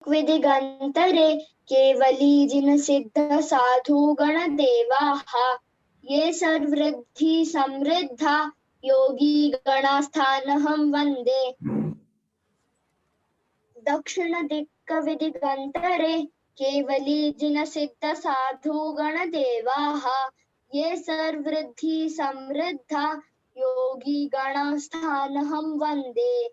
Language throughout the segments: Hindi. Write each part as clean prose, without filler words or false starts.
विदिगंतरे केवली जिन सिद्ध साधु गण देवाः ये सर्वृद्धि समृद्धा योगी गणास्थानहं वन्दे। दक्षिण दिक्क विदिगंतरे केवली जिन सिद्ध साधु गण देवाः ये सर्वृद्धि समृद्धा योगी गणास्थानहं वन्दे।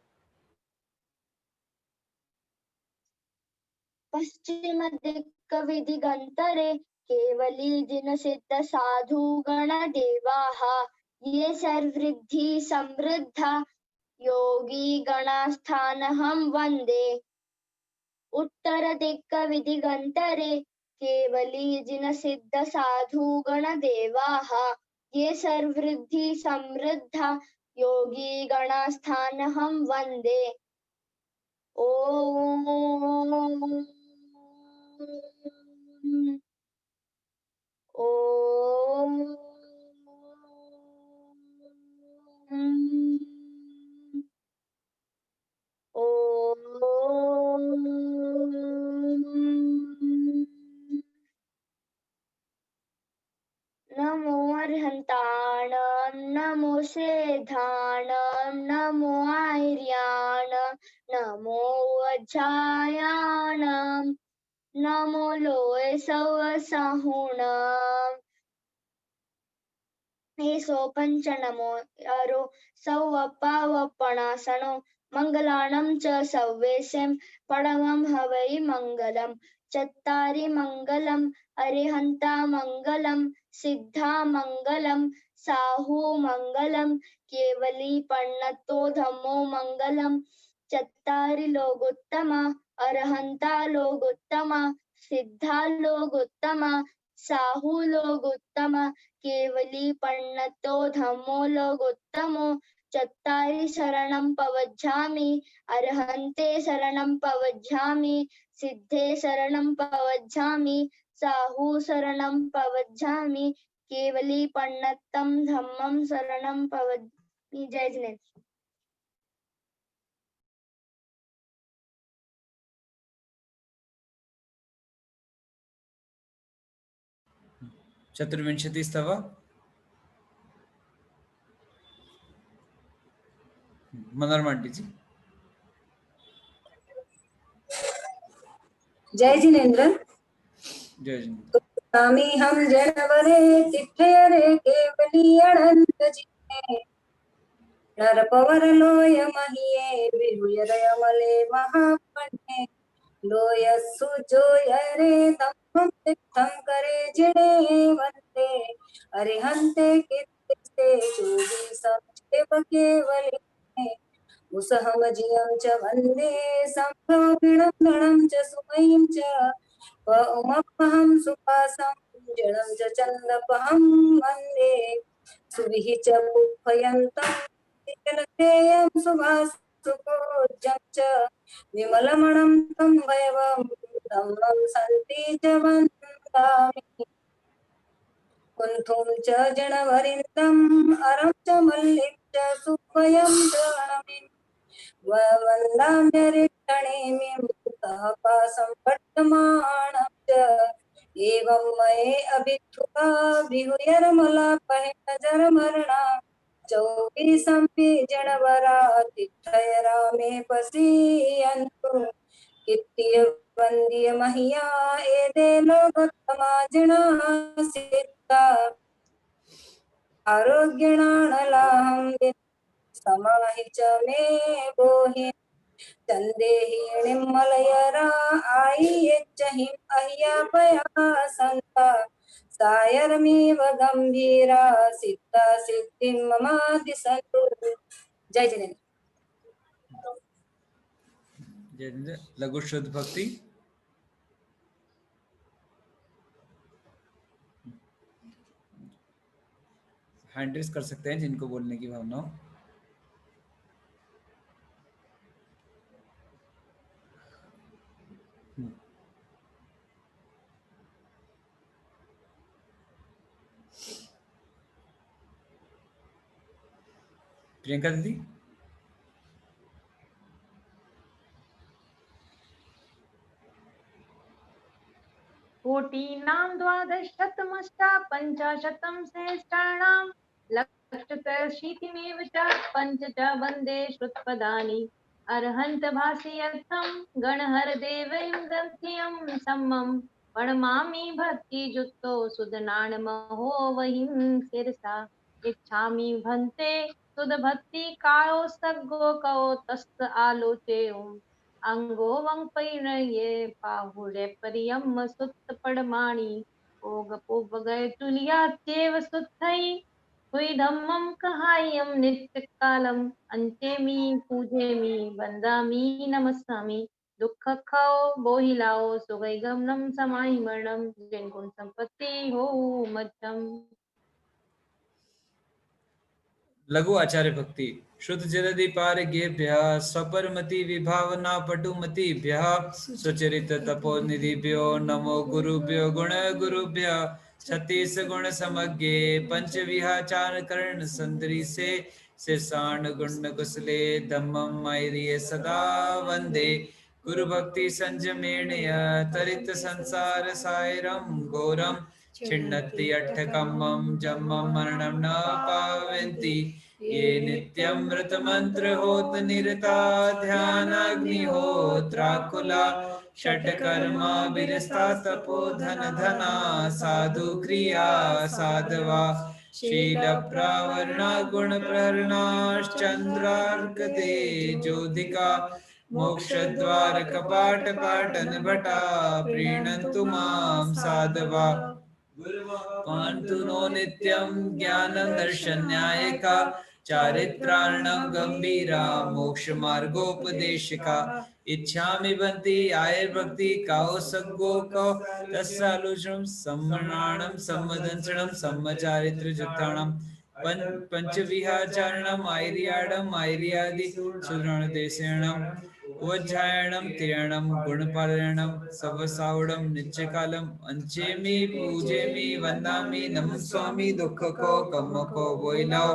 पश्चिम दिक्क विदिगंतरे केवली जिन सिद्ध साधु गण देवाः ये सर्वृद्धि समृद्धा योगी गणास्थानहं वन्दे। उत्तर दिक्क विदिगंतरे केवली जिन सिद्ध साधु गण देवाः ये सर्वृद्धि समृद्धा योगी गणास्थानहं वन्दे। ओम ओम ओम नमो अर्हन्ताणां नमो सेधाणां नमो आर्याणां नमो वज्रायाणां नमो लोय सवसाहुणां एसो पंच नमो अरो सवपावपणासनो मंगलानं च सव्वेशं पडमं हवै मंगलम् चत्तारि मंगलम् अरिहन्ता मंगलम् सिद्धा मंगलम् साहू मंगलम् केवली पन्नतो धम्मो मंगलम् चत्तारि लोगोत्तमा अरहन्ता लोगोत्तमा सिद्धा लोगोत्तमा साहू लोगोत्तमा केवली पन्नतो धम्मो लोगोत्तमो चत्तारि शरणं पवज्झामि अरहन्ते शरणं पवज्झामि सिद्धे शरणं पवज्झामि साहू शरणं पवज्झामि केवली पन्नतं धम्मं शरणं पवज्झामि। जय जिनेन्द्र। चतुर्विंशतिस्तव मनोरमा आंटी जी। जय जिनेन्द्र। जय जिनेन्द्र। स्वामी हम जनवरे तिथयरे केवली अनंत जिने नर पवर लोय महिये विहुयर मले महापण्ये लोय सुजोयरे तम तिक्तम करे जिणे वंदे अरिहंते कीर्तिस्ते चोगी संक्षेप केवली उसहमजियं च वन्दे सम्भोगिणं च सुमयीं च उमपहं सुपासं जनं च चन्दपहं वन्दे सुविः च पुष्पयन्तं जलधेयं सुभासुकोज्जं च विमलमणं तं वयवं धम्मं सन्ति च वन्दामि कुन्थुं च जनवरिन्दम् अरं च मल्लिं च सुभयं च अणमिं वन्दाम्यरिक्षणेमिं पासं वर्तमानं च एवं मये अभिद्धुता विहुयर्मलापहितजरमरणा चौबीसंपि जनवरा तिथयरा मे पसीयन्तु कित्तिय वन्द्य महिया एदे लोकोत्तमा जिना सिद्धा आरोग्यणानलाहं समाहि च मे बोहि चंदेहि निम्मलयरा आई यच्चहिं अह्यापया संता सायरमीव गंभीरा सिद्धा सिद्धिं ममादि सन्तु। जय जिनेन्द्र। जय जिनेन्द्र। लघु शुद्ध भक्ति हैंड रेस कर सकते हैं जिनको बोलने की भावना हो। प्रियंका दीदी। कोटीनां द्वादशशतमष्टा पञ्चाशतं सहस्राणां लक्षत्रशीतिमेव च पञ्च च वन्दे श्रुतपदानि अर्हन्त भाषयर्थं गणहरदेवं दन्त्यं सम्मं प्रणमामि भक्तियुक्तो सुदनानमहो वहिं शिरसा इच्छामि भन्ते सुदभक्ति कायो सद्गो कौ तस्त आलोचेयम् अंगो वंग परिणये पाहुरे परियम सुत पड़माणी ओग पोग गए तुलिया चेव सुत्थई हुई धम्मम कहायम नित्य कालम अंचेमी पूजेमी वंदामी नमस्सामी दुख खाओ बोहिलाओ सुगई गमनम समाहि मरणम जिन संपत्ति हो मध्यम। लघु आचार्य भक्ति। शुद्ध जलधि पार गेभ्यः स्वपरमति विभावना पटुमतिभ्यः सुचरित तपोनिधिभ्यो नमो गुरुभ्यो गुण गुरुभ्यः छत्तीस गुण समज्ञे पंच विहाचार कर्ण संदृशे शीर्षाण गुण कुशले धम्मं मैर्ये सदा वंदे गुरु भक्ति संजमेणय तरित संसार सायरं घोरं छिन्नति अट्ठकम्मं जम्मं मरणं न पावन्ति ये नित्यमृतमन्त्र होत निरता ध्यानाग्निहोत्राकुला षट्कर्मा विरस्ता तपो धन धना साधु क्रिया साधवा शील प्रावरणा गुण प्रहरणाश्चंद्रार्कते ज्योतिका मोक्ष द्वार कपाट पाटन भटा प्रीणन्तु मां साधवा पान्तु नो नित्यं ज्ञानं दर्शन्यायिका चारित्रार्णं गंभीरा मोक्ष मार्गोपदेशिका इच्छामि बन्ति आयुर्भक्ति काओ सद्गो कौ तस्सालुषं सम्मनाणं सम्मदंसणं सम्मचारित्र जुक्ताणं पंचविहाचारणं आयर्याडं आयर्यादि सुरणदेशेणं उज्जायणं तिरणं गुणपालनं सवसावडं नित्यकालम् अंचेमि पूजेमि वंदामि नमस्वामि दुःखको कम्मको वोइलाओ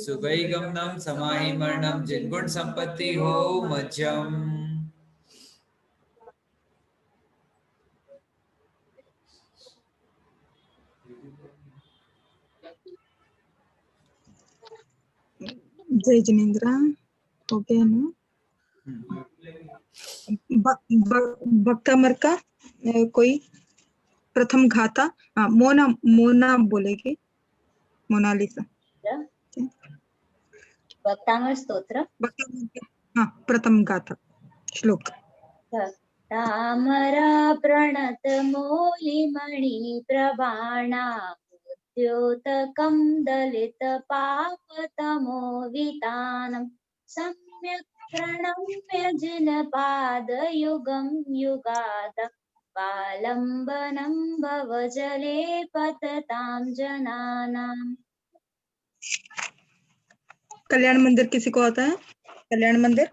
सुगई गमनम समाहि मरणम जिनगुण संपत्ति हो मध्यम। जय जिनेन्द्र हो गया ना। भक्तामर का कोई प्रथम घाता। मोना मोना बोलेगी। मोनालिसा भक्तामर स्तोत्र। हाँ, प्रथम गाथा श्लोक। भक्तामरा प्रणत मौलिमणि प्रबाणा द्योतकं दलित पापतमो वितानं सम्यक् प्रणम्य जिनपादयुगं युगाद पालम्बनं भवजले पततां जनानाम्। कल्याण मंदिर किसी को आता है? कल्याण मंदिर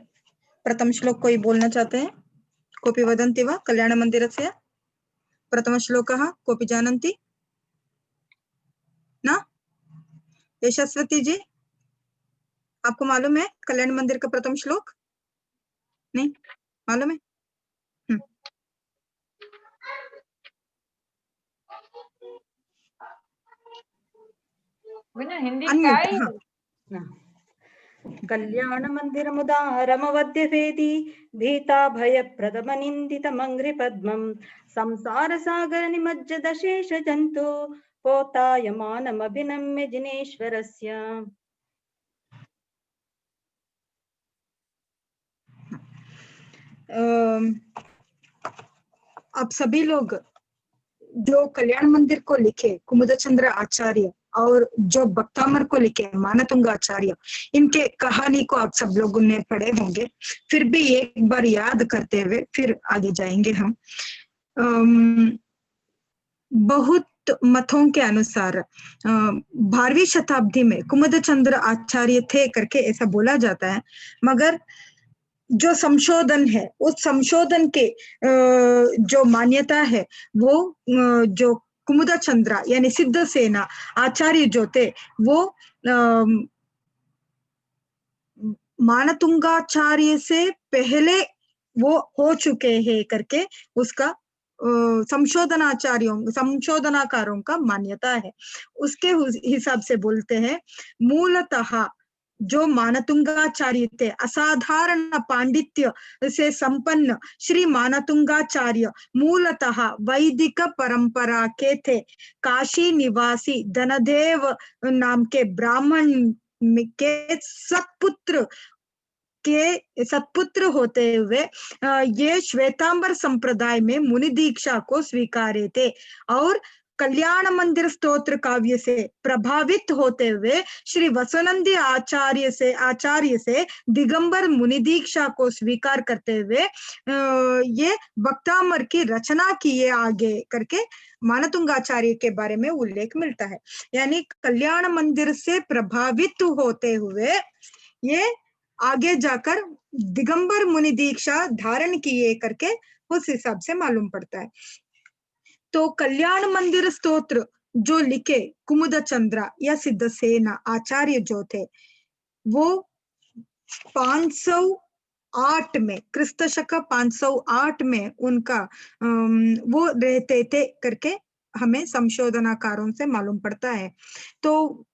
प्रथम श्लोक कोई बोलना चाहते हैं? कोपि वदन्ति वा कल्याण मंदिरस्य प्रथम श्लोकः कोपि जानन्ति ना? यशस्वती जी, आपको मालूम है कल्याण मंदिर का प्रथम श्लोक? नहीं मालूम है? हिंदी कल्याण मंदिर मुदारमवद्यवेदी भीता भय प्रदमनिन्दितमङ्घ्रि पद्मं संसार सागर निमज्जद शेष जन्तु पोतायमानमभिनम्य जिनेश्वरस्य। आप सभी लोग जो कल्याण मंदिर को लिखे कुमुदचंद्र आचार्य और जो भक्तामर को लिखे मानतुंग आचार्य, इनके कहानी को आप सब लोगों ने पढ़े होंगे। फिर भी एक बार याद करते हुए फिर आगे जाएंगे हम। बहुत मतों के अनुसार 12वीं शताब्दी में कुमुदचंद्र आचार्य थे करके ऐसा बोला जाता है, मगर जो संशोधन है उस संशोधन के जो मान्यता है वो जो कुमुदचंद्र यानी सिद्धसेना आचार्य जो थे वो मानतुंगाचार्य से पहले वो हो चुके हैं करके उसका संशोधनाकारों का मान्यता है। उसके हिसाब से बोलते हैं मूलतः जो मानतुंगाचार्य थे, असाधारण पांडित्य से संपन्न श्री मानतुंगाचार्य मूलतः वैदिक परंपरा के थे। काशी निवासी धनदेव नाम के ब्राह्मण के सत्पुत्र होते हुए ये श्वेतांबर संप्रदाय में मुनि दीक्षा को स्वीकारे थे और कल्याण मंदिर स्तोत्र काव्य से प्रभावित होते हुए श्री वसुनंदी आचार्य से दिगंबर मुनि दीक्षा को स्वीकार करते हुए ये भक्तामर की रचना किए आगे करके मानतुंगाचार्य के बारे में उल्लेख मिलता है। यानी कल्याण मंदिर से प्रभावित होते हुए ये आगे जाकर दिगंबर मुनि दीक्षा धारण किए करके उस हिसाब से मालूम पड़ता है। तो कल्याण मंदिर स्तोत्र जो लिखे कुमुद चंद्र या सिद्धसेना आचार्य जो थे, वो 508 में क्रिस्त शक 508 में उनका वो रहते थे करके हमें संशोधनाकारों से मालूम पड़ता है। तो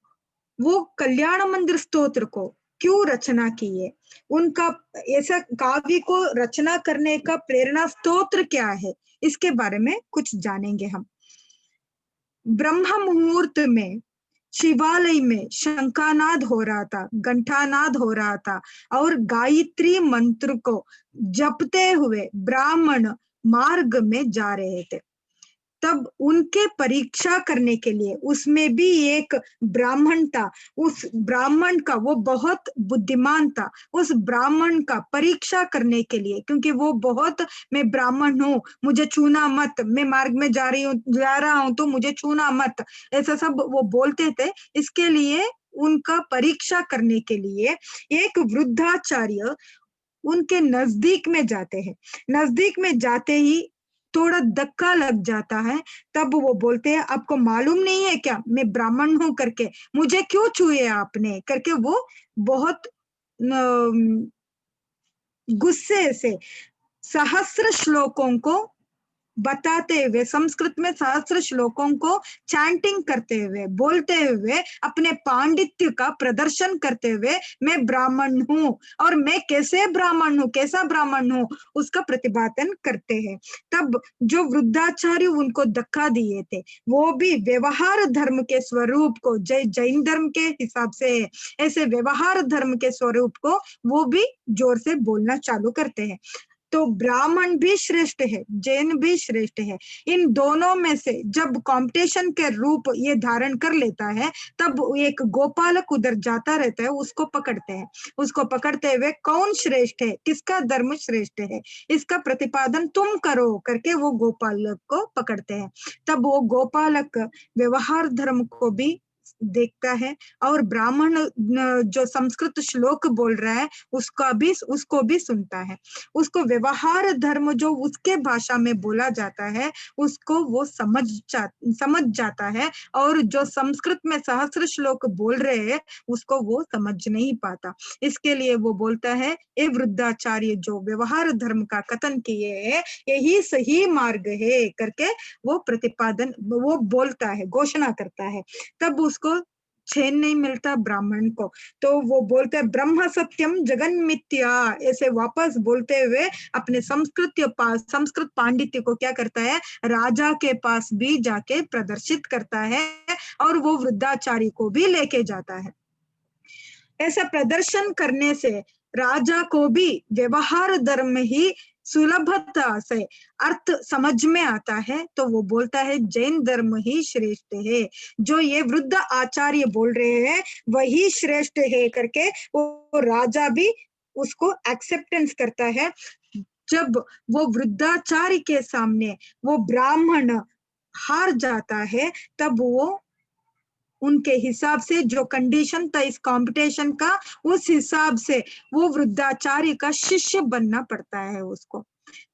वो कल्याण मंदिर स्तोत्र को क्यों रचना किए, उनका ऐसा काव्य को रचना करने का प्रेरणा स्तोत्र क्या है, इसके बारे में कुछ जानेंगे हम। ब्रह्म मुहूर्त में शिवालय में शंखानाद हो रहा था, घंटानाद हो रहा था और गायत्री मंत्र को जपते हुए ब्राह्मण मार्ग में जा रहे थे। तब उनके परीक्षा करने के लिए उसमें भी एक ब्राह्मण था। उस ब्राह्मण का, वो बहुत बुद्धिमान था, उस ब्राह्मण का परीक्षा करने के लिए, क्योंकि वो बहुत, मैं ब्राह्मण हूँ मुझे छूना मत, मैं मार्ग में जा रहा हूँ तो मुझे छूना मत, ऐसा सब वो बोलते थे। इसके लिए उनका परीक्षा करने के लिए एक वृद्धाचार्य उनके नजदीक में जाते हैं। नजदीक में जाते ही थोड़ा धक्का लग जाता है। तब वो बोलते हैं आपको मालूम नहीं है क्या मैं ब्राह्मण हूं करके, मुझे क्यों छुए आपने करके वो बहुत गुस्से से सहस्र श्लोकों को बताते हुए, संस्कृत में सहस्र श्लोकों को चैंटिंग करते हुए, बोलते हुए, अपने पांडित्य का प्रदर्शन करते हुए मैं ब्राह्मण हूँ और मैं कैसे ब्राह्मण हूँ, कैसा ब्राह्मण हूँ, उसका प्रतिपादन करते हैं। तब जो वृद्धाचार्य उनको धक्का दिए थे वो भी व्यवहार धर्म के स्वरूप को, जैन धर्म के हिसाब से ऐसे व्यवहार धर्म के स्वरूप को वो भी जोर से बोलना चालू करते हैं। तो ब्राह्मण भी श्रेष्ठ है, जैन भी श्रेष्ठ है। इन दोनों में से जब कंपटीशन के रूप ये धारण कर लेता है तब एक गोपालक उधर जाता रहता है, उसको पकड़ते हैं। उसको पकड़ते हुए कौन श्रेष्ठ है, किसका धर्म श्रेष्ठ है, इसका प्रतिपादन तुम करो करके वो गोपालक को पकड़ते हैं। तब वो गोपालक व्यवहार धर्म को भी देखता है और ब्राह्मण जो संस्कृत श्लोक बोल रहा है उसको भी सुनता है। उसको व्यवहार धर्म जो उसके भाषा में बोला जाता है उसको वो समझ जाता है और जो संस्कृत में सहस्र श्लोक बोल रहे हैं उसको वो समझ नहीं पाता। इसके लिए वो बोलता है ये वृद्धाचार्य जो व्यवहार धर्म का कथन किए है यही सही मार्ग है करके वो प्रतिपादन, वो बोलता है, घोषणा करता है। तब उसको चैन नहीं मिलता ब्राह्मण को, तो वो बोलते हैं ब्रह्म सत्यम जगन मिथ्या, ऐसे वापस बोलते हुए अपने संस्कृत पांडित्य को क्या करता है, राजा के पास भी जाके प्रदर्शित करता है और वो वृद्धाचार्य को भी लेके जाता है। ऐसा प्रदर्शन करने से राजा को भी व्यवहार धर्म ही सुलभता से अर्थ समझ में आता है, तो वो बोलता है जैन धर्म ही श्रेष्ठ है, जो ये वृद्ध आचार्य बोल रहे हैं वही श्रेष्ठ है करके वो राजा भी उसको एक्सेप्टेंस करता है। जब वो वृद्धाचार्य के सामने वो ब्राह्मण हार जाता है तब वो उनके हिसाब से जो कंडीशन था इस कंपटीशन का, उस हिसाब से वो वृद्धाचार्य का शिष्य बनना पड़ता है उसको।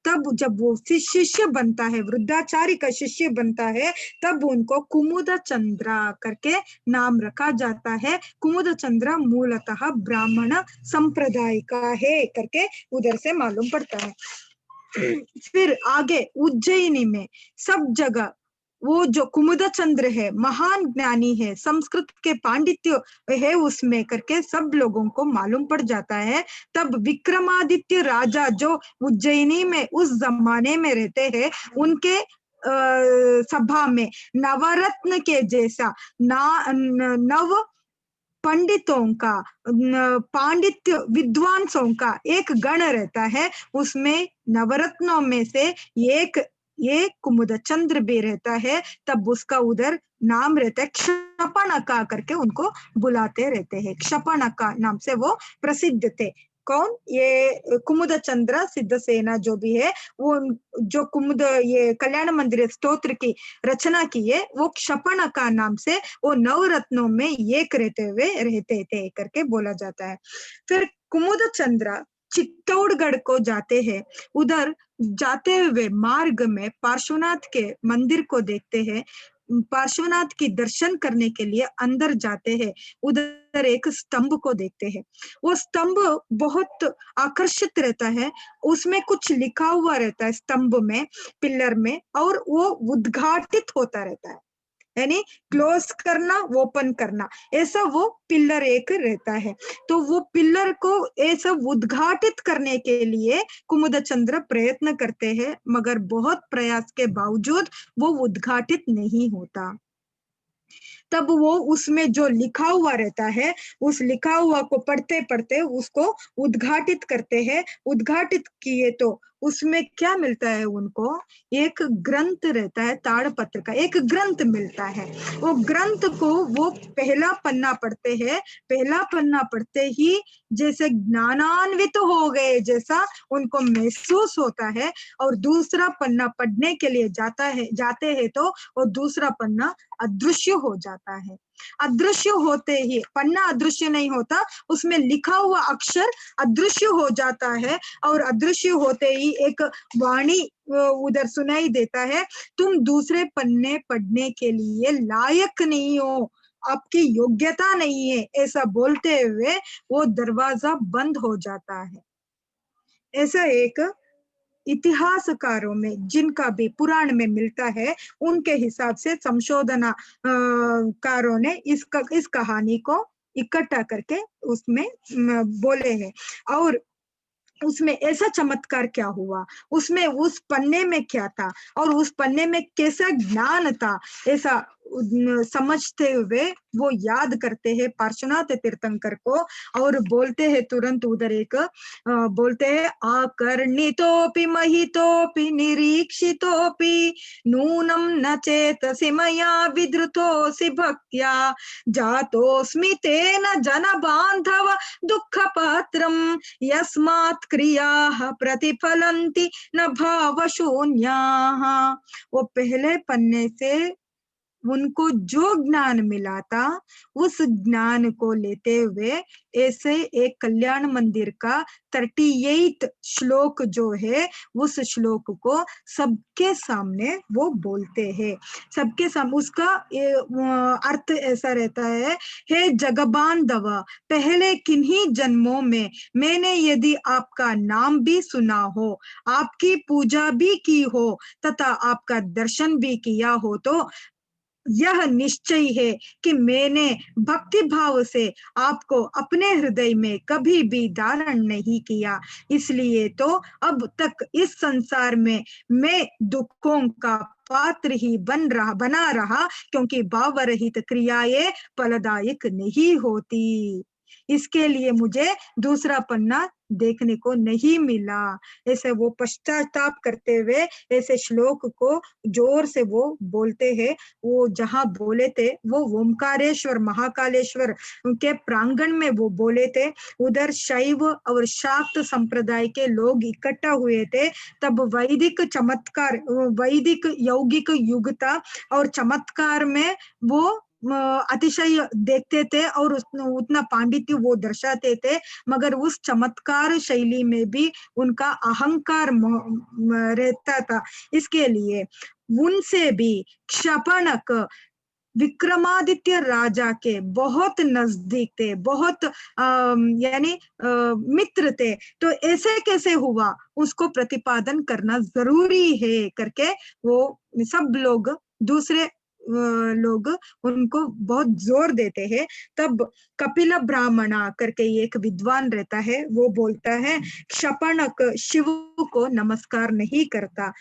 तब जब वो शिष्य बनता है, वृद्धाचार्य का शिष्य बनता है, तब उनको कुमुद चंद्र करके नाम रखा जाता है। कुमुद चंद्र मूलतः ब्राह्मण संप्रदाय का है करके उधर से मालूम पड़ता है। फिर आगे उज्जैनी में सब जगह वो जो कुमुदचंद्र है महान ज्ञानी है, संस्कृत के पांडित्य है उसमें करके सब लोगों को मालूम पड़ जाता है। तब विक्रमादित्य राजा जो उज्जैनी में उस जमाने में रहते हैं, उनके सभा में नवरत्न के जैसा नव पंडितों का, पांडित्य विद्वांसों का एक गण रहता है। उसमें नवरत्नों में से एक ये कुमुदचंद्र भी रहता है। तब उसका उधर नाम रहता है क्षपणका करके उनको बुलाते रहते हैं। क्षपणका नाम से वो प्रसिद्ध थे। कौन? ये कुमुदचंद्र सिद्धसेना जो भी है, वो जो कुमुद ये कल्याण मंदिर स्तोत्र की रचना की है, वो क्षपणका नाम से वो नवरत्नों में एक रहते थे करके बोला जाता है। फिर कुमुदचंद्र चित्तौड़गढ़ को जाते हैं। उधर जाते हुए मार्ग में पार्श्वनाथ के मंदिर को देखते हैं। पार्श्वनाथ की दर्शन करने के लिए अंदर जाते हैं। उधर एक स्तंभ को देखते हैं। वो स्तंभ बहुत आकर्षित रहता है। उसमें कुछ लिखा हुआ रहता है स्तंभ में, पिलर में, और वो उद्घाटित होता रहता है, यानी क्लोज करना, ओपन करना, ऐसा वो पिलर एक रहता है। तो वो पिलर को ऐसा उद्घाटित करने के लिए कुमुदचंद्र प्रयत्न करते हैं, मगर बहुत प्रयास के बावजूद वो उद्घाटित नहीं होता। तब वो उसमें जो लिखा हुआ रहता है, उस लिखा हुआ को पढ़ते पढ़ते उसको उद्घाटित करते हैं। उद्घाटित किए तो उसमें क्या मिलता है उनको? एक ग्रंथ रहता है, ताड़पत्र का एक ग्रंथ मिलता है। वो ग्रंथ को वो पहला पन्ना पढ़ते हैं। पहला पन्ना पढ़ते ही जैसे ज्ञानान्वित हो गए जैसा उनको महसूस होता है, और दूसरा पन्ना पढ़ने के लिए जाते हैं तो वो दूसरा पन्ना अदृश्य हो जाता है। अदृश्य होते ही, पन्ना अदृश्य नहीं होता, उसमें लिखा हुआ अक्षर अदृश्य हो जाता है, और अदृश्य होते ही एक वाणी उधर सुनाई देता है, तुम दूसरे पन्ने पढ़ने के लिए लायक नहीं हो, आपकी योग्यता नहीं है, ऐसा बोलते हुए वो दरवाजा बंद हो जाता है। ऐसा एक इतिहासकारों में जिनका भी पुराण में मिलता है, उनके हिसाब से संशोधनकारों ने इस कहानी को इकट्ठा करके उसमें बोले हैं। और उसमें ऐसा चमत्कार क्या हुआ, उसमें उस पन्ने में क्या था, और उस पन्ने में कैसा ज्ञान था, ऐसा समझते हुए वो याद करते हैं पार्श्वनाथ तीर्थंकर को, और बोलते हैं तुरंत उधर एक बोलते हैं, आकर्णितोपि महितोपि निरीक्षितोपि नूनम न चेतसि मया विद्रुतोऽसि भक्त्या जातोऽस्मि तेन जन बांधव दुःख पात्रम यस्मात् क्रियाः प्रतिफलन्ति न भावशून्याः। वो पहले पन्ने से उनको जो ज्ञान मिला था, उस ज्ञान को लेते हुए ऐसे एक कल्याण मंदिर का 38 श्लोक जो है, उस श्लोक को सबके सामने वो बोलते हैं। सबके सामने उसका अर्थ ऐसा रहता है, हे जगबांधव, पहले किन्हीं जन्मों में मैंने यदि आपका नाम भी सुना हो, आपकी पूजा भी की हो तथा आपका दर्शन भी किया हो, तो यह निश्चय है कि मैंने भक्ति भाव से आपको अपने हृदय में कभी भी धारण नहीं किया, इसलिए तो अब तक इस संसार में मैं दुखों का पात्र ही बना रहा, क्योंकि भावरहित क्रियाएं फलदायक नहीं होती। इसके लिए मुझे दूसरा पन्ना देखने को नहीं मिला। ऐसे वो पश्चाताप करते हुए ऐसे श्लोक को जोर से वो बोलते हैं। वो जहाँ बोले थे वो ओमकारेश्वर महाकालेश्वर के प्रांगण में वो बोले थे। उधर शैव और शाक्त संप्रदाय के लोग इकट्ठा हुए थे। तब वैदिक चमत्कार, वैदिक यौगिक युग था, और चमत्कार में वो अतिशय देखते थे और उतना पांडित्य वो दर्शाते थे, मगर उस चमत्कार शैली में भी उनका अहंकार रहता था। इसके लिए उनसे भी क्षपणक विक्रमादित्य राजा के बहुत नजदीक थे, बहुत यानी मित्र थे, तो ऐसे कैसे हुआ, उसको प्रतिपादन करना जरूरी है करके वो सब लोग, दूसरे लोग उनको बहुत जोर देते हैं। तब कपिल ब्राह्मणा करके एक विद्वान रहता है, वो बोलता है शपनक शिव को नमस्कार नहीं करता।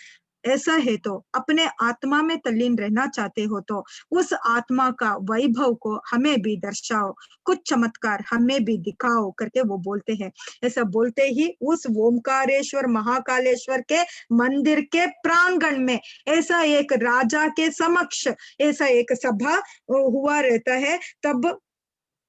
ऐसा है तो अपने आत्मा में तल्लीन रहना चाहते हो तो उस आत्मा का वैभव को हमें भी दर्शाओ, कुछ चमत्कार हमें भी दिखाओ करके वो बोलते हैं। ऐसा बोलते ही उस ओमकारेश्वर महाकालेश्वर के मंदिर के प्रांगण में ऐसा एक राजा के समक्ष ऐसा एक सभा हुआ रहता है। तब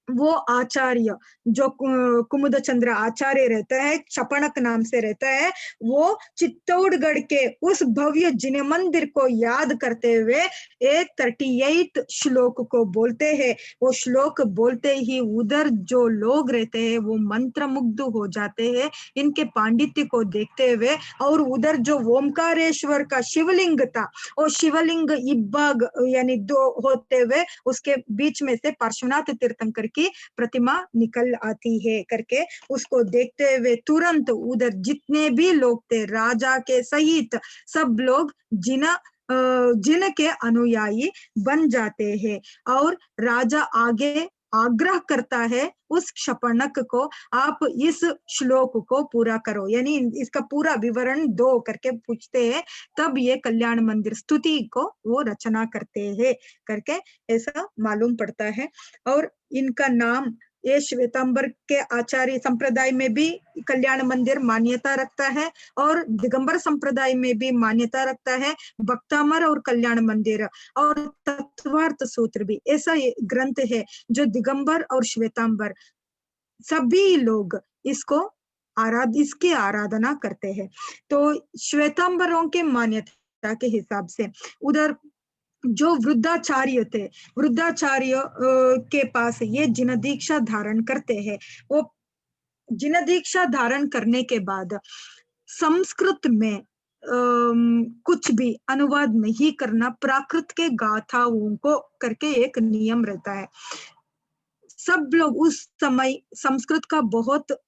वो आचार्य जो कुमुदचंद्र आचार्य रहता है, चपणक नाम से रहता है, वो चित्तौड़गढ़ के उस भव्य जिन मंदिर को याद करते हुए 38 श्लोक को बोलते हैं। वो श्लोक बोलते ही उधर जो लोग रहते हैं वो मंत्रमुग्ध हो जाते हैं इनके पांडित्य को देखते हुए। और उधर जो ओमकारेश्वर का शिवलिंग था, वो शिवलिंग इब्बाग यानी दो होते हुए उसके बीच में से पार्श्वनाथ तीर्थंकर की प्रतिमा निकल आती है करके उसको देखते हुए तुरंत उधर जितने भी लोग थे राजा के सहित सब लोग जिन के अनुयायी बन जाते हैं। और राजा आगे आग्रह करता है उस शपनक को, आप इस श्लोक को पूरा करो, यानी इसका पूरा विवरण दो करके पूछते हैं। तब ये कल्याण मंदिर स्तुति को वो रचना करते हैं करके ऐसा मालूम पड़ता है। और इनका नाम ये श्वेतांबर के आचार्य संप्रदाय में भी कल्याण मंदिर मान्यता रखता है और दिगंबर संप्रदाय में भी मान्यता रखता है। भक्तामर और कल्याण मंदिर और तत्वार्थ सूत्र भी ऐसा ग्रंथ है जो दिगंबर और श्वेतांबर सभी लोग इसको इसकी आराधना करते हैं। तो श्वेतांबरों के मान्यता के हिसाब से उधर जो वृद्धाचार्य थे, वृद्धाचार्य के पास ये जिन दीक्षा धारण करते हैं। वो जिन दीक्षा धारण करने के बाद संस्कृत में कुछ भी अनुवाद नहीं करना, प्राकृत के गाथाओं को करके एक नियम रहता है। सब लोग उस समय संस्कृत का बहुत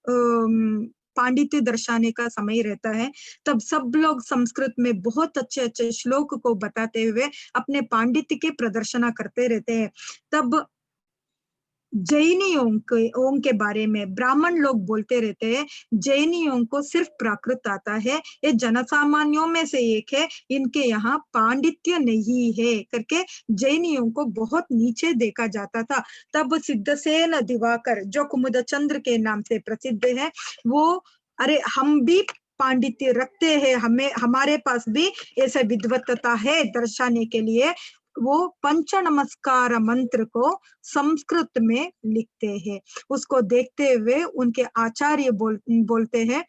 पांडित्य दर्शाने का समय रहता है, तब सब लोग संस्कृत में बहुत अच्छे अच्छे श्लोक को बताते हुए अपने पांडित्य के प्रदर्शना करते रहते हैं। तब जैनियों के बारे में ब्राह्मण लोग बोलते रहते हैं, जैनियों को सिर्फ प्राकृत आता है, ये जनसामान्यों में से एक है, इनके यहाँ पांडित्य नहीं है करके जैनियों को बहुत नीचे देखा जाता था। तब सिद्धसेन दिवाकर जो कुमुदचंद्र के नाम से प्रसिद्ध है, वो अरे हम भी पांडित्य रखते हैं, हमारे पास भी ऐसा विद्वत्ता है दर्शाने के लिए वो पंच नमस्कार मंत्र को संस्कृत में लिखते हैं। उसको देखते हुए उनके आचार्य बोलते हैं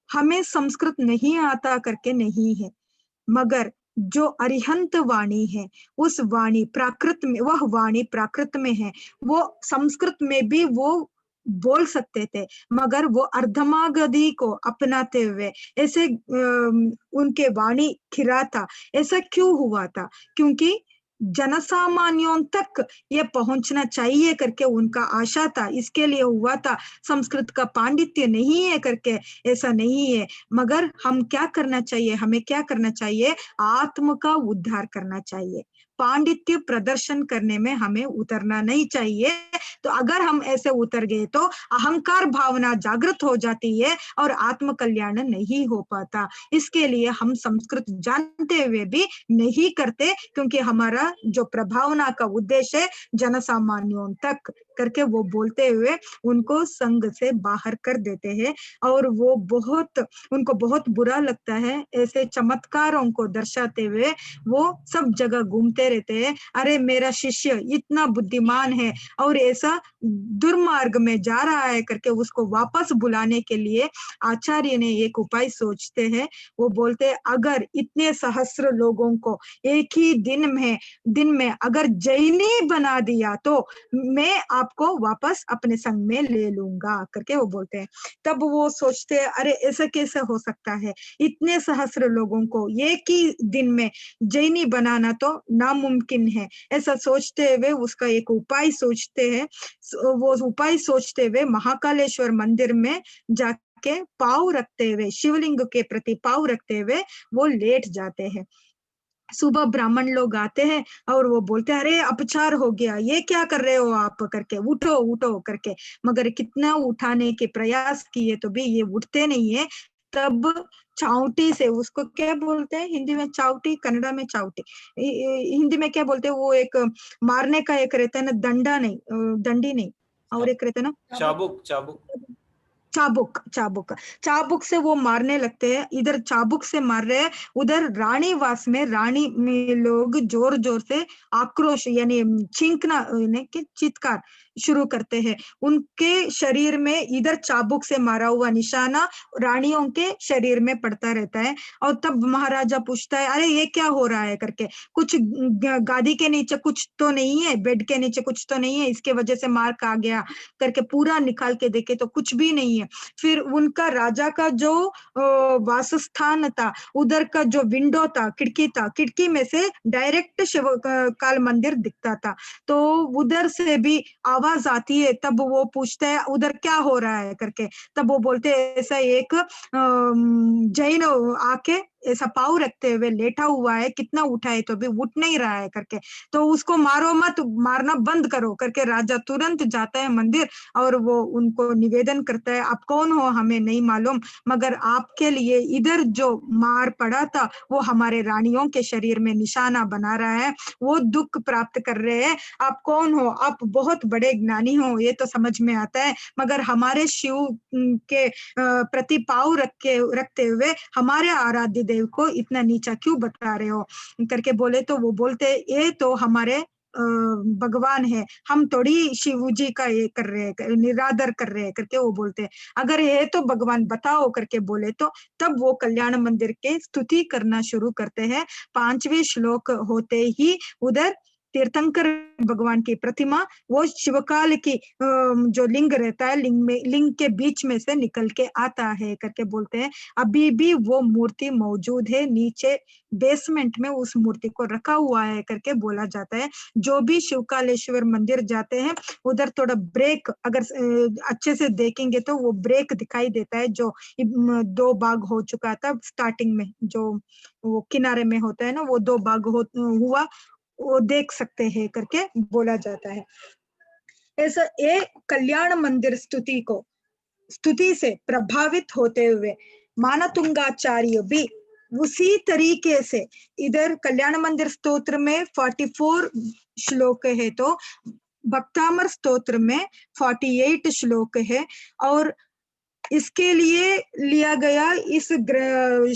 हमें संस्कृत नहीं आता करके नहीं है, मगर जो अरिहंत वाणी है उस वाणी प्राकृत में, वह वाणी प्राकृत में है, वो संस्कृत में भी वो बोल सकते थे, मगर वो अर्धमागधी को अपनाते हुए ऐसे उनके वाणी खिरा था। ऐसा क्यों हुआ था? क्योंकि जनसामान्यों तक ये पहुंचना चाहिए करके उनका आशा था, इसके लिए हुआ था। संस्कृत का पांडित्य नहीं है करके ऐसा नहीं है, मगर हम क्या करना चाहिए, हमें क्या करना चाहिए, आत्म का उद्धार करना चाहिए, पांडित्य प्रदर्शन करने में हमें उतरना नहीं चाहिए। तो अगर हम ऐसे उतर गए तो अहंकार भावना जागृत हो जाती है और आत्म कल्याण नहीं हो पाता। इसके लिए हम संस्कृत जानते हुए भी नहीं करते, क्योंकि हमारा जो प्रभावना का उद्देश्य है जनसामान्यों तक करके वो बोलते हुए उनको संघ से बाहर कर देते हैं। और वो उनको बहुत बुरा लगता है ऐसे चमत्कारों को दर्शाते हुए। वो सब जगह घूमते रहते हैं, अरे मेरा शिष्य इतना बुद्धिमान है और ऐसा दुर्मार्ग में जा रहा है करके उसको वापस बुलाने के लिए आचार्य ने एक उपाय सोचते हैं। वो बोलते हैं अगर इतने सहस्र लोगों को एक ही दिन में अगर जैनी बना दिया तो मैं आपको वापस अपने संग में ले लूंगा करके वो बोलते हैं। तब वो सोचते हैं अरे ऐसा कैसे हो सकता है, इतने सहस्र लोगों को एक ही दिन में जैनी बनाना तो नामुमकिन है। ऐसा सोचते हुए उसका एक उपाय सोचते हैं। वो उपाय सोचते हुए महाकालेश्वर मंदिर में जाके पाँव रखते हुए, शिवलिंग के प्रति पाँव रखते हुए वो लेट जाते हैं। सुबह ब्राह्मण लोग आते हैं और वो बोलते हैं अरे अपचार हो गया, ये क्या कर रहे हो आप करके, उठो उठो करके। मगर कितना उठाने के प्रयास किए तो भी ये उठते नहीं है। तब चावटी से, उसको क्या बोलते हैं हिंदी में चावटी, कन्नड़ा में चावटी, हिंदी में क्या बोलते हैं, वो एक मारने का एक रहता है ना, डंडा नहीं, डंडी नहीं, और एक रहता है ना चाबुक, चाबुक, चाबुक, चाबुक, चाबुक से वो मारने लगते हैं। इधर चाबुक से मार रहे हैं, उधर रानीवास में रानी में लोग जोर जोर से आक्रोश यानी छींकना के चित्कार शुरू करते हैं। उनके शरीर में इधर चाबुक से मारा हुआ निशाना रानियों के शरीर में पड़ता रहता है। और तब महाराजा पूछता है अरे ये क्या हो रहा है करके, कुछ गादी के नीचे कुछ तो नहीं है, बेड के नीचे कुछ तो नहीं है, इसके वजह से मार खा गया करके पूरा निकाल के देखे तो कुछ भी नहीं है। फिर उनका राजा का जो वासस्थान था, उधर का जो विंडो था, खिड़की था, खिड़की में से डायरेक्ट शिव काल मंदिर दिखता था। तो उधर से भी आवाज आती है। तब वो पूछते हैं उधर क्या हो रहा है करके। तब वो बोलते हैं ऐसा एक जैन आके ऐसा पाँव रखते हुए लेटा हुआ है, कितना उठाए तो भी उठ नहीं रहा है करके, तो उसको मारो मत, मारना बंद करो करके राजा तुरंत जाता है मंदिर और वो उनको निवेदन करता है आप कौन हो हमें नहीं मालूम, मगर आपके लिए इधर जो मार पड़ा था वो हमारे रानियों के शरीर में निशाना बना रहा है, वो दुख प्राप्त कर रहे हैं। आप कौन हो? आप बहुत बड़े ज्ञानी हो ये तो समझ में आता है, मगर हमारे शिव के प्रति पाँव रखते हुए हमारे आराध्य देव को इतना नीचा क्यों बता रहे हो करके बोले। तो वो बोलते ये तो हमारे भगवान है, हम थोड़ी शिव जी का ये कर रहे हैं, निरादर कर रहे हैं करके वो बोलते हैं। अगर ये तो भगवान बताओ करके बोले तो तब वो कल्याण मंदिर के स्तुति करना शुरू करते हैं। 5वें श्लोक होते ही उधर तीर्थंकर भगवान की प्रतिमा, वो शिवकाल की जो लिंग रहता है, लिंग के बीच में से निकल के आता है करके बोलते हैं। अभी भी वो मूर्ति मौजूद है, नीचे बेसमेंट में उस मूर्ति को रखा हुआ है करके बोला जाता है। जो भी शिवकालेश्वर मंदिर जाते हैं उधर थोड़ा ब्रेक अगर अच्छे से देखेंगे तो वो ब्रेक दिखाई देता है, जो 2 भाग हो चुका था स्टार्टिंग में, जो वो किनारे में होता है ना, वो 2 भाग हुआ वो देख सकते हैं करके बोला जाता है। ऐसा एक कल्याण मंदिर स्तुति से प्रभावित होते हुए मानतुंगाचार्य भी उसी तरीके से, इधर कल्याण मंदिर स्तोत्र में 44 श्लोक है तो भक्तामर स्तोत्र में 48 श्लोक है, और इसके लिए लिया गया इस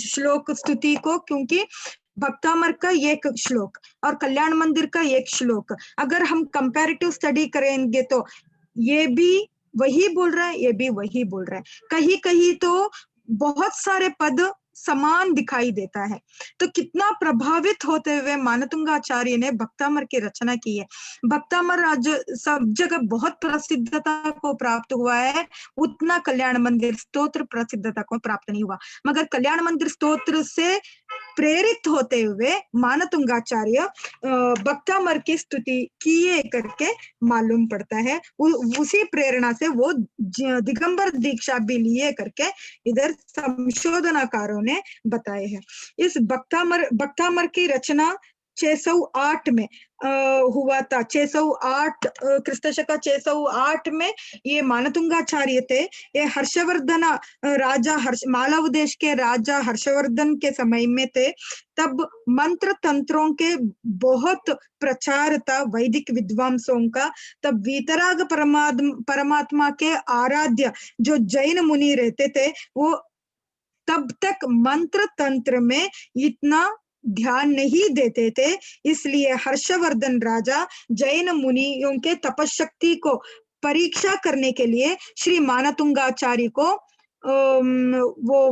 श्लोक स्तुति को क्योंकि भक्तामर का एक श्लोक और कल्याण मंदिर का एक श्लोक अगर हम कंपैरेटिव स्टडी करेंगे तो ये भी वही बोल रहा है, ये भी वही बोल रहा है, कहीं कहीं तो बहुत सारे पद समान दिखाई देता है। तो कितना प्रभावित होते हुए मानतुंगाचार्य ने भक्तामर की रचना की है। भक्तामर आज सब जगह बहुत प्रसिद्धता को प्राप्त हुआ है, उतना कल्याण मंदिर स्तोत्र प्रसिद्धता को प्राप्त नहीं हुआ, मगर कल्याण मंदिर स्तोत्र से प्रेरित होते हुए मानतुंगाचार्य भक्तामर की स्तुति किए करके मालूम पड़ता है। उसी प्रेरणा से वो दिगंबर दीक्षा भी लिए करके इधर संशोधनकारों ने बताए हैं। इस भक्तामर की रचना 608 में हुआ था। 608 क्रिस्तशक 608 में ये मानतुंगाचार्य थे। ये हर्षवर्धन राजा मालव देश के राजा हर्षवर्धन के समय में थे। तब मंत्र तंत्रों के बहुत प्रचार था वैदिक विद्वांसों का। तब वीतराग परमात्मा के आराध्य जो जैन मुनि रहते थे वो तब तक मंत्र तंत्र में इतना ध्यान नहीं देते थे, इसलिए हर्षवर्धन राजा जैन मुनियों के तपशक्ति को परीक्षा करने के लिए श्री मानतुंगाचार्य को वो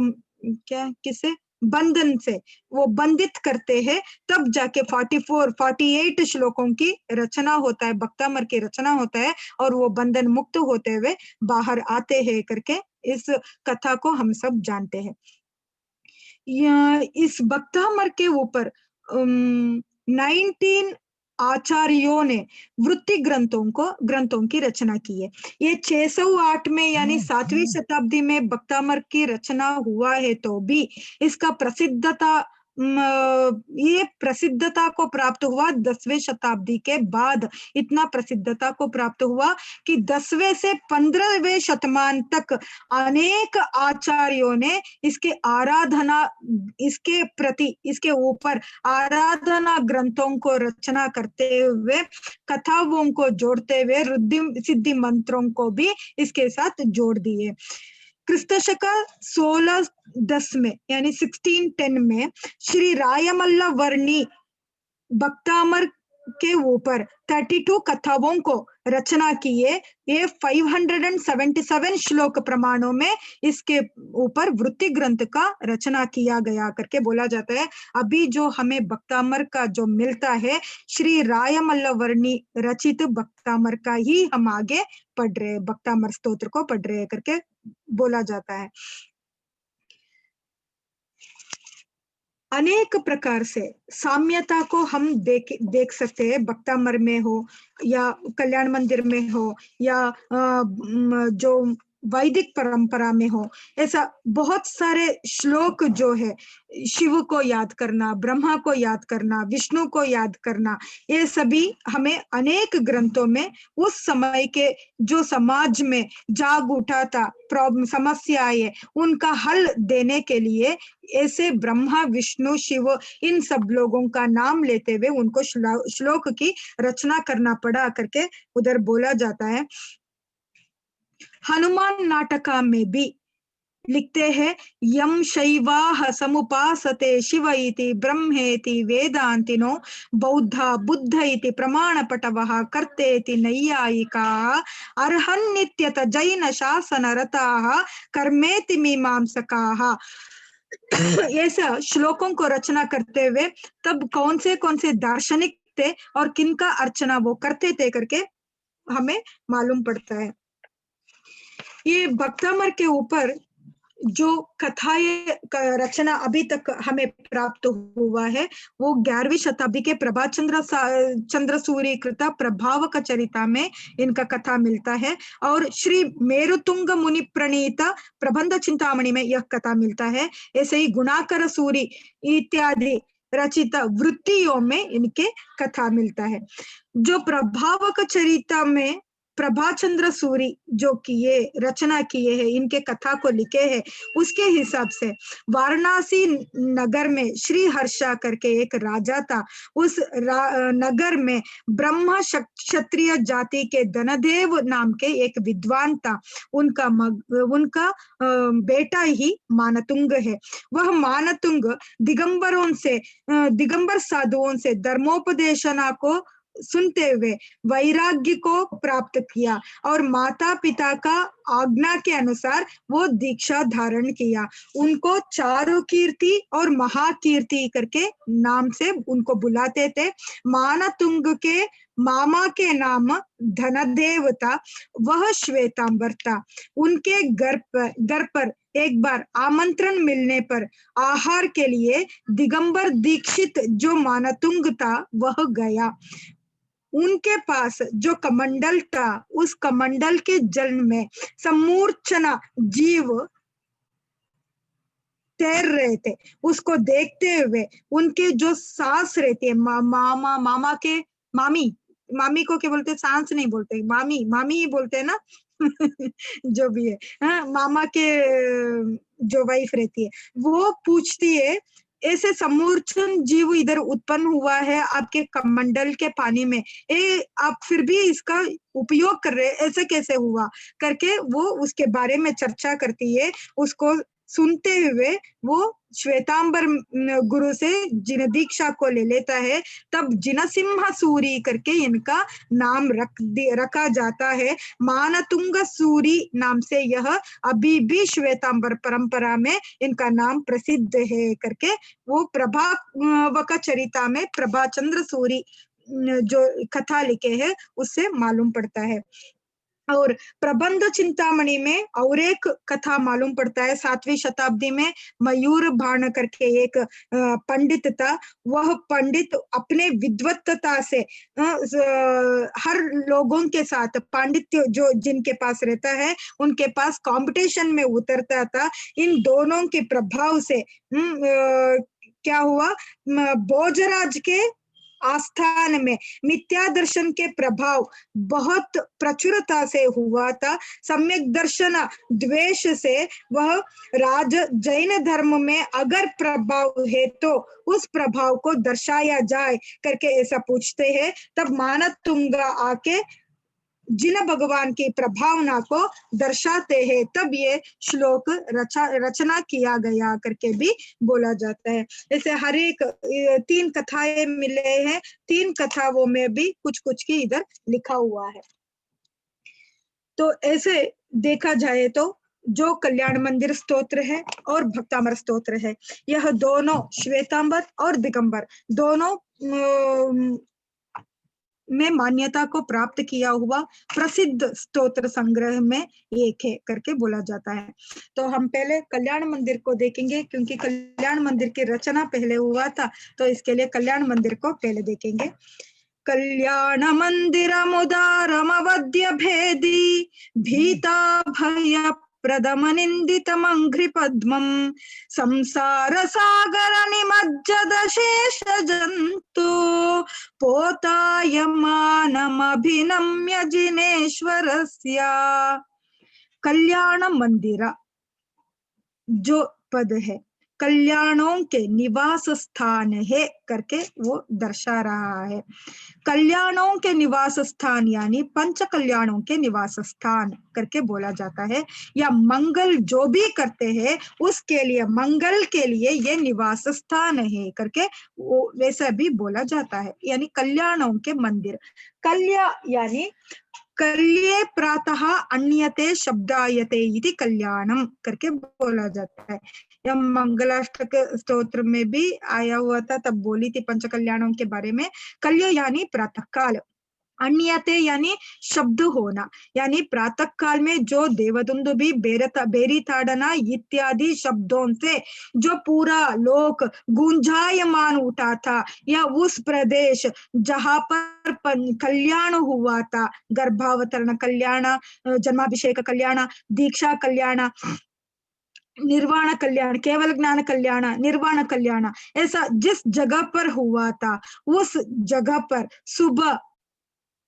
क्या किसे बंधन से वो बंधित करते हैं, तब जाके 48 श्लोकों की रचना होता है, भक्तामर की रचना होता है, और वो बंधन मुक्त होते हुए बाहर आते हैं करके इस कथा को हम सब जानते हैं। इस भक्तामर के ऊपर 19 आचार्यों ने वृत्ति ग्रंथों की रचना की है। ये 608 में यानी 7वीं शताब्दी में भक्तामर की रचना हुआ है, तो भी इसका ये प्रसिद्धता को प्राप्त हुआ 10वीं शताब्दी के बाद। इतना प्रसिद्धता को प्राप्त हुआ कि 10वें से 15वें शतमान तक अनेक आचार्यों ने इसके प्रति, इसके ऊपर आराधना ग्रंथों को रचना करते हुए, कथाओं को जोड़ते हुए रुद्धि सिद्धि मंत्रों को भी इसके साथ जोड़ दिए। क्रिस्तशक 1610 में यानी 1610 में श्री रायमल्ल वर्णी भक्तामर के ऊपर 32 कथाओं को रचना किए। ये 577 श्लोक प्रमाणों में इसके ऊपर वृत्ति ग्रंथ का रचना किया गया करके बोला जाता है। अभी जो हमें भक्तामर का जो मिलता है, श्री रायमल्ल वर्णी रचित भक्तामर का ही हम आगे पढ़ रहे हैं, भक्तामर स्तोत्र को पढ़ रहे हैं करके बोला जाता है। अनेक प्रकार से साम्यता को हम देख सकते हैं, भक्तामर में हो या कल्याण मंदिर में हो या जो वैदिक परंपरा में हो। ऐसा बहुत सारे श्लोक जो है, शिव को याद करना, ब्रह्मा को याद करना, विष्णु को याद करना, ये सभी हमें अनेक ग्रंथों में उस समय के जो समाज में जाग उठा था प्रॉब्लम, समस्याएं, उनका हल देने के लिए ऐसे ब्रह्मा विष्णु शिव इन सब लोगों का नाम लेते हुए उनको श्लोक की रचना करना पड़ा करके उधर बोला जाता है। हनुमान नाटका में भी लिखते हैं, यम शैवाः समुपासते शिव इति ब्रह्मेति वेदांतिनो बौद्धा बुद्ध इति प्रमाणपटवः कर्तेति नैयायिकाः अर्हन्नित्यत जैन शासन रताः कर्मेति मीमांसकाः। ऐसा श्लोकों को रचना करते हुए तब कौन से दार्शनिक थे और किनका अर्चना वो करते थे करके हमें मालूम पड़ता है। ये भक्तामर के ऊपर जो कथाएं रचना अभी तक हमें प्राप्त हुआ है, वो 11वीं शताब्दी के चंद्र सूरी कृत प्रभावक चरिता में इनका कथा मिलता है, और श्री मेरुतुंग मुनि प्रणीत प्रबंध चिंतामणि में यह कथा मिलता है। ऐसे ही गुणाकर सूरी इत्यादि रचित वृत्तियों में इनके कथा मिलता है। जो प्रभावक चरिता में प्रभाचंद्र सूरी जो किए रचना किए हैं, इनके कथा को लिखे हैं, उसके हिसाब से वाराणसी नगर में श्री हर्षा करके एक राजा था। उस नगर में ब्रह्म क्षत्रिय जाति के धनदेव नाम के एक विद्वान था। उनका बेटा ही मानतुंग है। वह मानतुंग दिगंबर साधुओं से धर्मोपदेशना को सुनते हुए वैराग्य को प्राप्त किया और माता पिता का आज्ञा के अनुसार वो दीक्षा धारण किया। उनको चारुकीर्ति और महाकीर्ति करके नाम से उनको बुलाते थे। मानतुंग के मामा के नाम धनदेव था, वह श्वेतांबर था। उनके घर पर एक बार आमंत्रण मिलने पर आहार के लिए दिगंबर दीक्षित जो मानतुंग था वह गया। उनके पास जो कमंडल था, उस कमंडल के जल में समूर्छना जीव तैर रहे थे। उसको देखते हुए उनके जो सांस रहती है, मामा के मामी को क्या बोलते, सांस नहीं बोलते, मामी ही बोलते हैं ना जो भी है, हाँ, मामा के जो वाइफ रहती है वो पूछती है, ऐसे समूर्छन जीव इधर उत्पन्न हुआ है आपके कमंडल के पानी में, आप फिर भी इसका उपयोग कर रहे हैं, ऐसे कैसे हुआ करके वो उसके बारे में चर्चा करती है। उसको सुनते हुए वो श्वेतांबर गुरु से जिन दीक्षा को ले लेता है, तब जिनसिंह सूरी करके इनका नाम रखा जाता है। मानतुंग सूरी नाम से यह अभी भी श्वेतांबर परंपरा में इनका नाम प्रसिद्ध है करके वो प्रभावक चरिता में प्रभाचंद्र सूरी जो कथा लिखे हैं उससे मालूम पड़ता है। और प्रबंध चिंतामणि में और एक कथा मालूम पड़ता है। 7वीं शताब्दी में मयूर भाण करके एक पंडित था। वह पंडित अपने विद्वत्ता से हर लोगों के साथ पांडित्य जो जिनके पास रहता है उनके पास कंपटीशन में उतरता था। इन दोनों के प्रभाव से क्या हुआ, भोजराज के आस्थान में मिथ्या दर्शन के प्रभाव बहुत प्रचुरता से हुआ था। सम्यक दर्शन द्वेष से वह राज जैन धर्म में अगर प्रभाव है तो उस प्रभाव को दर्शाया जाए करके ऐसा पूछते हैं। तब मानतुंगा आके जिन भगवान की प्रभावना को दर्शाते हैं, तब ये श्लोक रचना किया गया करके भी बोला जाता है। ऐसे हर एक 3 कथाएं मिले हैं, 3 कथाओं में भी कुछ कुछ की इधर लिखा हुआ है। तो ऐसे देखा जाए तो जो कल्याण मंदिर स्तोत्र है और भक्तामर स्तोत्र है, यह दोनों श्वेतांबर और दिगंबर दोनों में मान्यता को प्राप्त किया हुआ प्रसिद्ध स्तोत्र संग्रह में एक है करके बोला जाता है। तो हम पहले कल्याण मंदिर को देखेंगे, क्योंकि कल्याण मंदिर की रचना पहले हुआ था, तो इसके लिए कल्याण मंदिर को पहले देखेंगे। कल्याण मंदिरमुदारमवद्य भेदी भीता भय प्रदमनिन्दितमङ्घ्रिपद्मं संसार सागर निमज्जद शेष जन्तु पोतायमानमभिनम्य जिनेश्वरस्य। कल्याण मंदिर जो पद है कल्याणों के निवास स्थान है करके वो दर्शा रहा है। कल्याणों के निवास स्थान यानी पंच कल्याणों के निवास स्थान करके बोला जाता है, या मंगल जो भी करते हैं उसके लिए मंगल के लिए ये निवास स्थान है करके वो वैसा भी बोला जाता है। यानी कल्याणों के मंदिर, कल्या यानी कल्ये प्रातः अन्यते शब्दायते इति कल्याणम करके बोला जाता है। यह मंगलाष्टक स्तोत्र में भी आया हुआ था, तब बोली थी पंच कल्याणों के बारे में। कल्य यानी प्रातः काल, अन्यते यानी शब्द होना, यानी प्रातः काल में जो देवदुंदुभी बेरीताड़ना इत्यादि शब्दों से जो पूरा लोक गुंजायमान उठा था, या उस प्रदेश जहां पर कल्याण हुआ था, गर्भावतरण कल्याण, जन्माभिषेक कल्याण, दीक्षा कल्याण, निर्वाण कल्याण, केवल ज्ञान कल्याण, निर्वाण कल्याण, ऐसा जिस जगह पर हुआ था उस जगह पर सुबह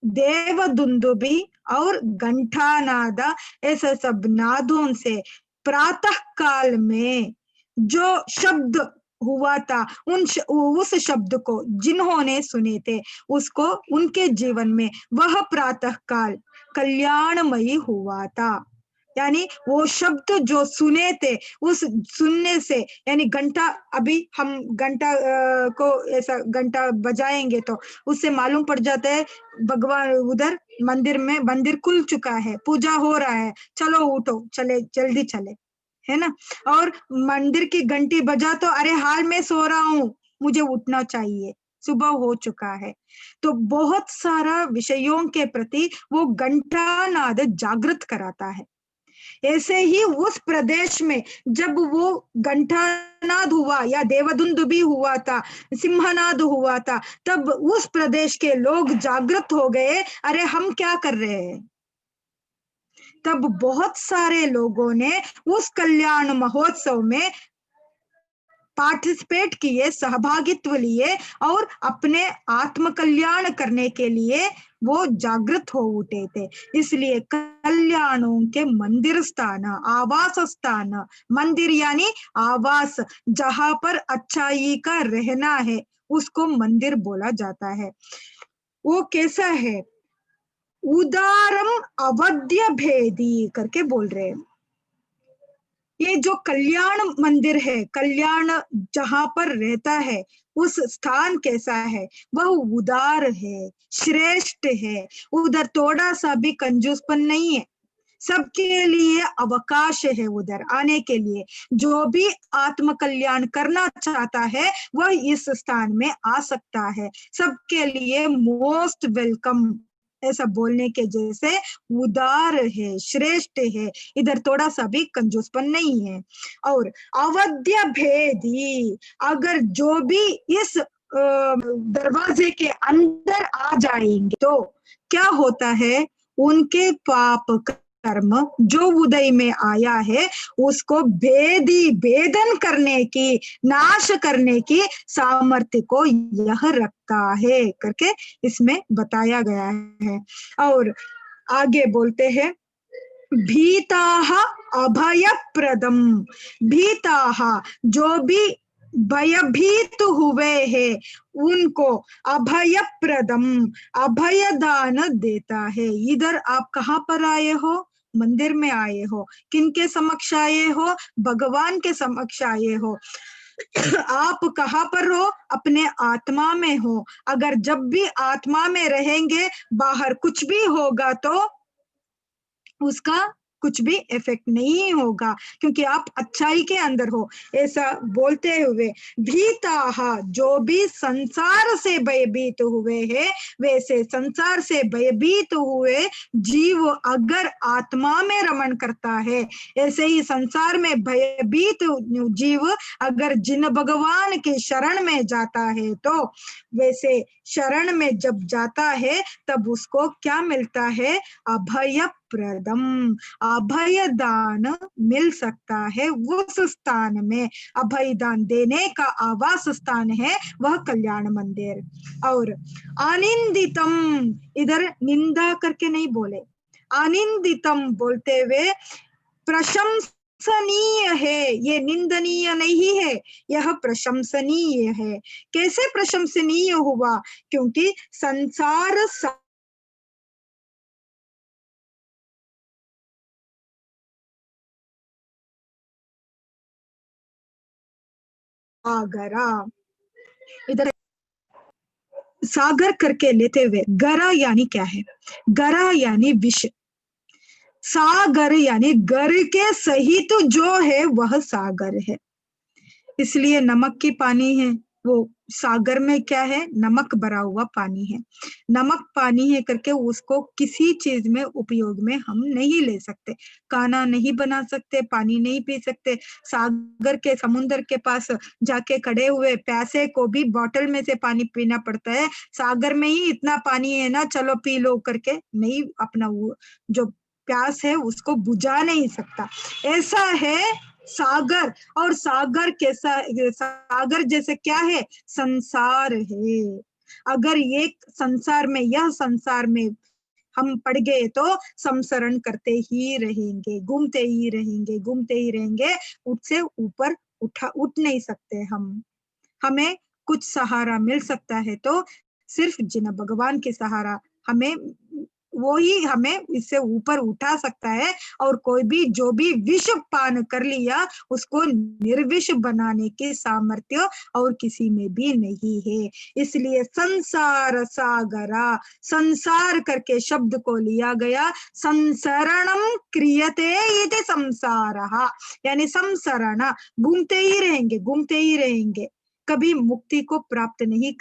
देवदुंदुभी और घंटानाद ऐसे सब नादों से प्रातः काल में जो शब्द हुआ था उस शब्द को जिन्होंने सुने थे उसको उनके जीवन में वह प्रातः काल कल्याणमयी हुआ था। यानी वो शब्द जो सुने थे उस सुनने से, यानी घंटा, अभी हम घंटा को ऐसा घंटा बजाएंगे तो उससे मालूम पड़ जाता है भगवान उधर मंदिर में, मंदिर खुल चुका है, पूजा हो रहा है, चलो उठो, चले जल्दी चले, है ना। और मंदिर की घंटी बजा तो अरे हाल में सो रहा हूँ, मुझे उठना चाहिए, सुबह हो चुका है। तो बहुत सारा विषयों के प्रति वो घंटा नाद जागृत कराता है। ऐसे ही उस प्रदेश में जब वो घंटानाद हुआ या देवदुंदुभी हुआ था, सिंहनाद हुआ था, तब उस प्रदेश के लोग जागृत हो गए, अरे हम क्या कर रहे हैं। तब बहुत सारे लोगों ने उस कल्याण महोत्सव में पार्टिसिपेट किए, सहभागित्व लिए और अपने आत्म कल्याण करने के लिए वो जागृत हो उठे थे। इसलिए कल्याणों के मंदिर स्थान, आवास स्थान, मंदिर यानी आवास, जहां पर अच्छाई का रहना है उसको मंदिर बोला जाता है। वो कैसा है, उदारम अवध्य भेदी करके बोल रहे हैं। ये जो कल्याण मंदिर है, कल्याण जहां पर रहता है उस स्थान कैसा है? वह उदार है, श्रेष्ठ है, उधर थोड़ा सा भी कंजूसपन नहीं है, सबके लिए अवकाश है उधर आने के लिए। जो भी आत्म कल्याण करना चाहता है वह इस स्थान में आ सकता है, सबके लिए मोस्ट वेलकम, ऐसा बोलने के जैसे उदार है, श्रेष्ठ है, इधर थोड़ा सा भी कंजूसपन नहीं है। और अवध्य भेदी, अगर जो भी इस दरवाजे के अंदर आ जाएंगे तो क्या होता है, उनके पाप कर्म जो उदय में आया है उसको भेदन करने की, नाश करने की सामर्थ्य को यह रखता है करके इसमें बताया गया है। और आगे बोलते हैं, भीताः अभयप्रदम, भीताः जो भी भयभीत हुए हैं उनको अभयप्रदम, अभयदान देता है। इधर आप कहाँ पर आए हो? मंदिर में आए हो। किनके समक्ष आए हो? भगवान के समक्ष आए हो। आप कहाँ पर हो? अपने आत्मा में हो। अगर जब भी आत्मा में रहेंगे, बाहर कुछ भी होगा तो उसका कुछ भी इफेक्ट नहीं होगा, क्योंकि आप अच्छाई के अंदर हो। ऐसा बोलते हुए, भीताः जो भी संसार से भयभीत हुए हैं, वैसे संसार से भयभीत हुए जीव अगर आत्मा में रमण करता है, ऐसे ही संसार में भयभीत जीव अगर जिन भगवान के शरण में जाता है, तो वैसे शरण में जब जाता है तब उसको क्या मिलता है? अभय प्रदम, अभय दान मिल सकता है उस स्थान में। अभय दान देने का आवास स्थान है वह कल्याण मंदिर। और आनिंदितम, इधर निंदा करके नहीं बोले, आनिंदितम बोलते हुए प्रशंसनीय है, ये निंदनीय नहीं है, यह प्रशंसनीय है। कैसे प्रशंसनीय हुआ? क्योंकि संसार सागरा, इधर सागर करके लेते हुए गरा यानी क्या है? गरा यानी विष, सागर यानी गर के सहित जो है वह सागर है। इसलिए नमक की पानी है, वो सागर में क्या है? नमक भरा हुआ पानी है। नमक पानी है करके उसको किसी चीज में उपयोग में हम नहीं ले सकते, खाना नहीं बना सकते, पानी नहीं पी सकते। सागर के, समुद्र के पास जाके खड़े हुए प्यासे को भी बोतल में से पानी पीना पड़ता है। सागर में ही इतना पानी है ना, चलो पी लो करके नहीं, अपना वो जो प्यास है उसको बुझा नहीं सकता। ऐसा है सागर। और सागर कैसा? सागर जैसे क्या है? संसार है। अगर ये संसार में, यह संसार में हम पड़ गए तो संसरण करते ही रहेंगे, घूमते ही रहेंगे, घूमते ही रहेंगे, उससे ऊपर उठ नहीं सकते हम। हमें कुछ सहारा मिल सकता है तो सिर्फ जिन भगवान के सहारा, हमें वो ही हमें इससे ऊपर उठा सकता है। और कोई भी जो भी विष पान कर लिया उसको निर्विष बनाने की सामर्थ्य और किसी में भी नहीं है। इसलिए संसार सागरा, संसार करके शब्द को लिया गया। संसरणम क्रियते इति संसारः, यानी संसरण, घूमते ही रहेंगे, घूमते ही रहेंगे, कभी मुक्ति को प्राप्त नहीं